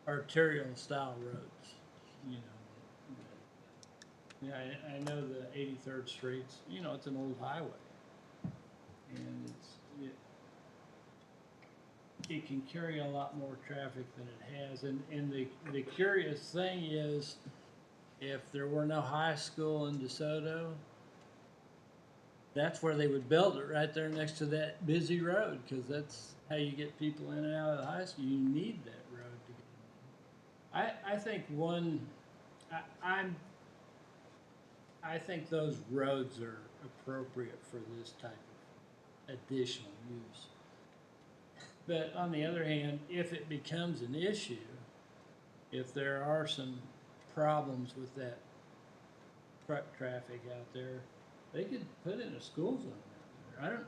arterial style roads, I know the 83rd Street's, it's an old highway. And it can carry a lot more traffic than it has. And the curious thing is, if there were no high school in DeSoto, that's where they would build it, right there next to that busy road, because that's how you get people in and out of the high school. You need that road to get in. I think I think those roads are appropriate for this type of additional use. But on the other hand, if it becomes an issue, if there are some problems with that truck traffic out there, they could put in a school zone out there.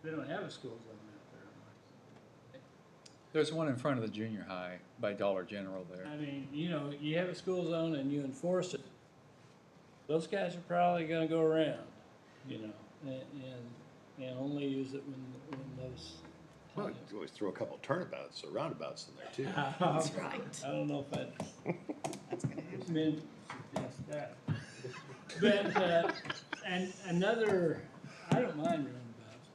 They don't have a school zone out there. There's one in front of the junior high by Dollar General there. I mean, you have a school zone and you enforce it. Those guys are probably going to go around, and only use it when those. Well, you always throw a couple of turnabouts or roundabouts in there too. That's right. I don't know if That's gonna happen. meant to suggest that. But and another, I don't mind roundabouts.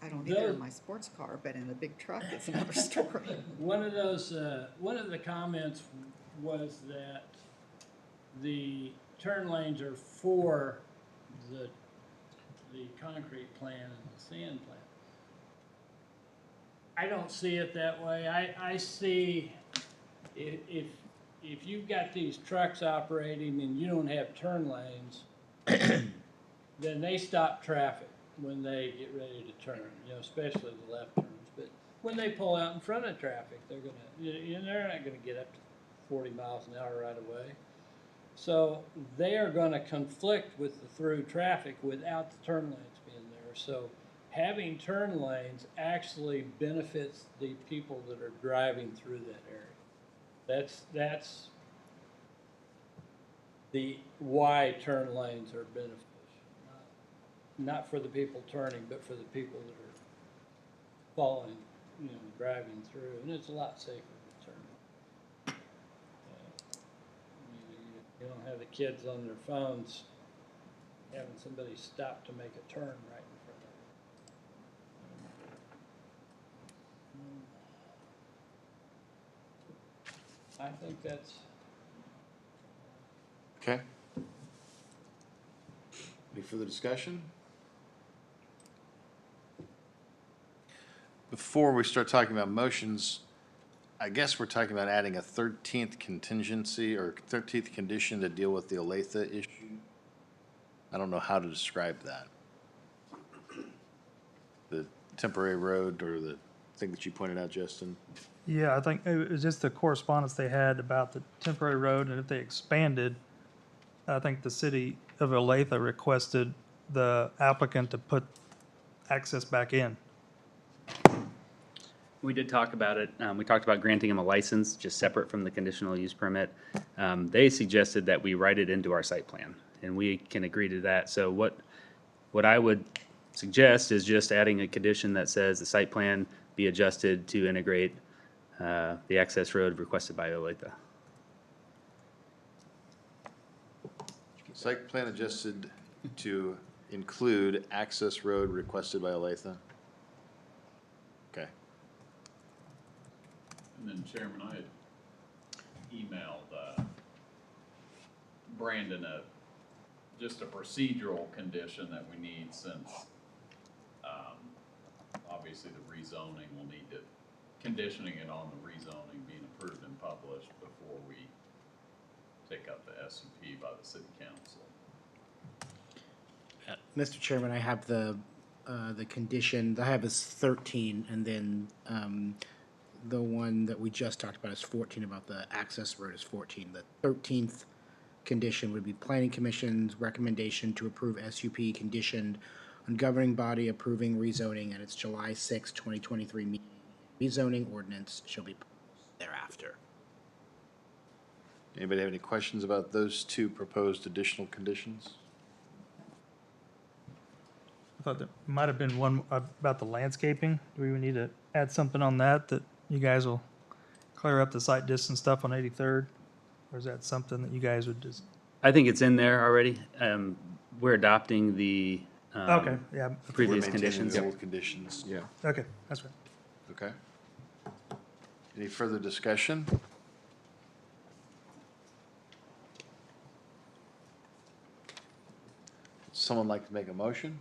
I don't either in my sports car, but in a big truck, it's another story. One of the comments was that the turn lanes are for the concrete plant and the sand plant. I don't see it that way. I see if you've got these trucks operating and you don't have turn lanes, then they stop traffic when they get ready to turn, especially the left turns. But when they pull out in front of traffic, they're not gonna get up to 40 miles an hour right away. So they are going to conflict with the through traffic without the turn lanes being there. So having turn lanes actually benefits the people that are driving through that area. That's the why turn lanes are beneficial. Not for the people turning, but for the people that are following you know, driving through, and it's a lot safer to turn. You don't have the kids on their phones having somebody stop to make a turn right in front of them. I think that's, Okay. Any further discussion? Before we start talking about motions, I guess we're talking about adding a 13th contingency or 13th condition to deal with the Olathe issue. I don't know how to describe that. The temporary road or the thing that you pointed out, Justin. Yeah, I think it was just the correspondence they had about the temporary road, and if they expanded, I think the city of Olathe requested the applicant to put access back in. We did talk about it. We talked about granting them a license, just separate from the conditional use permit. They suggested that we write it into our site plan, and we can agree to that. So what I would suggest is just adding a condition that says the site plan be adjusted to integrate the access road requested by Olathe. Site plan adjusted to include access road requested by Olathe. Okay. And then Chairman, I had emailed Brandon just a procedural condition that we need since obviously the rezoning will need to, conditioning it on the rezoning being approved and published before we take up the SUP by the city council. Mr. Chairman, I have the condition, I have is 13, and then the one that we just talked about is 14, about the access road is 14. The 13th condition would be Planning Commission's recommendation to approve SUP conditioned on governing body approving rezoning at its July 6, 2023 meeting. Rezoning ordinance shall be proposed thereafter. Anybody have any questions about those two proposed additional conditions? I thought there might have been one about the landscaping. Do we need to add something on that you guys will clear up the site distance stuff on 83rd? Or is that something that you guys would just? I think it's in there already. We're adopting the Okay, yeah. previous We're maintaining conditions. the old conditions. Yeah. Okay, that's right. Okay. Any further discussion? Someone like to make a motion?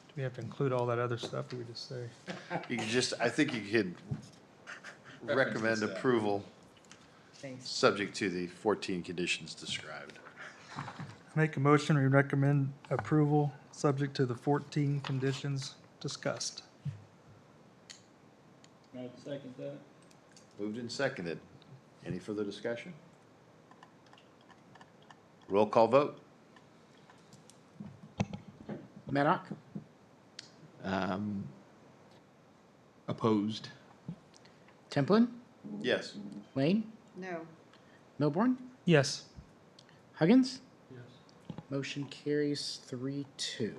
Do we have to include all that other stuff, or we just say? You could just, I think you could recommend approval, subject to the 14 conditions described. Make a motion, we recommend approval, subject to the 14 conditions discussed. I'd second that. Moved and seconded. Any further discussion? Roll call vote? Maddock, Opposed. Templin, Yes. Lane, No. Milborn, Yes. Huggins. Yes. Motion carries 3-2.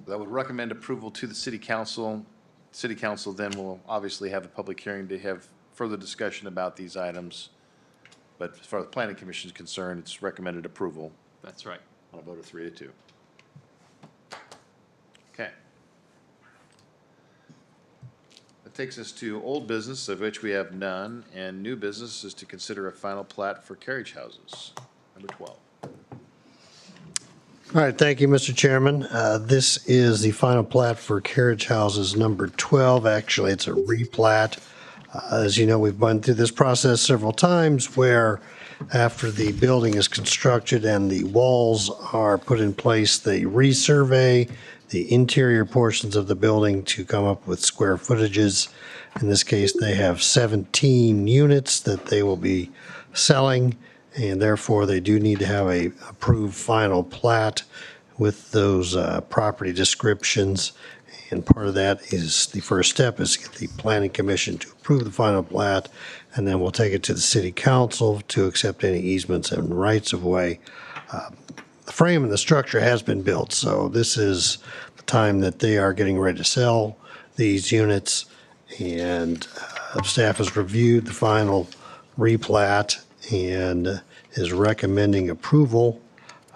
That would recommend approval to the city council. City council then will obviously have a public hearing to have further discussion about these items. But as far as the planning commission is concerned, it's recommended approval That's right. on a vote of 3-2. Okay. That takes us to old business, of which we have none, and new business is to consider a final plat for carriage houses, number 12. All right, thank you, Mr. Chairman. This is the final plat for carriage houses number 12. Actually, it's a replat. As you know, we've gone through this process several times where after the building is constructed and the walls are put in place, they resurvey the interior portions of the building to come up with square footages. In this case, they have 17 units that they will be selling, and therefore they do need to have a approved final plat with those property descriptions. And part of that is, the first step is to get the planning commission to approve the final plat, and then we'll take it to the city council to accept any easements and rights of way. the frame and the structure has been built, so this is the time that they are getting ready to sell these units. And staff has reviewed the final replat and is recommending approval.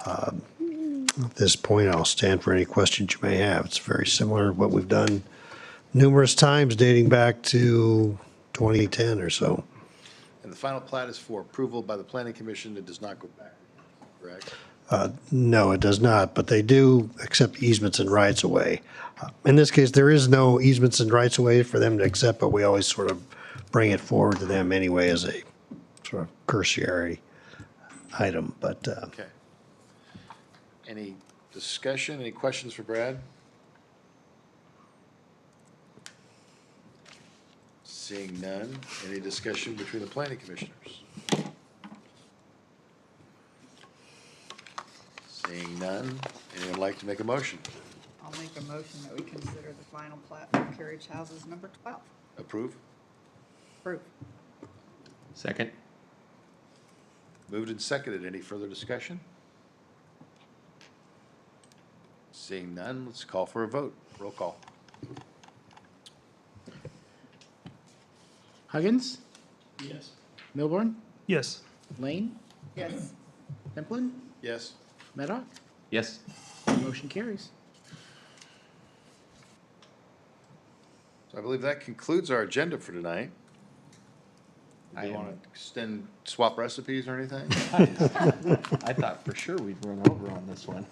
At this point, I'll stand for any questions you may have. It's very similar to what we've done numerous times dating back to 2010 or so. And the final plat is for approval by the planning commission. It does not go back, correct? No, it does not, but they do accept easements and rights of way. In this case, there is no easements and rights of way for them to accept, but we always sort of bring it forward to them anyway as a sort of cursory item, but, Okay. Any discussion, any questions for Brad? Seeing none, any discussion between the planning commissioners? Seeing none, anyone like to make a motion? I'll make a motion that we consider the final plat for Carriage Houses number 12. Approve? Approve. Second? Moved and seconded. Any further discussion? Seeing none, let's call for a vote. Roll call. Huggins, Yes. Milburn, Yes. Lane, Yes. Templin, Yes. Maddock. Yes. Motion carries. So I believe that concludes our agenda for tonight. Do you want to extend, swap recipes or anything? I thought for sure we'd run over on this one.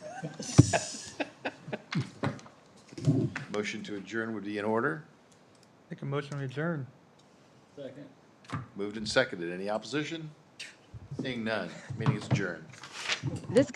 Motion to adjourn would be in order. Make a motion to adjourn. Second. Moved and seconded. Any opposition? Seeing none, meeting is adjourned. This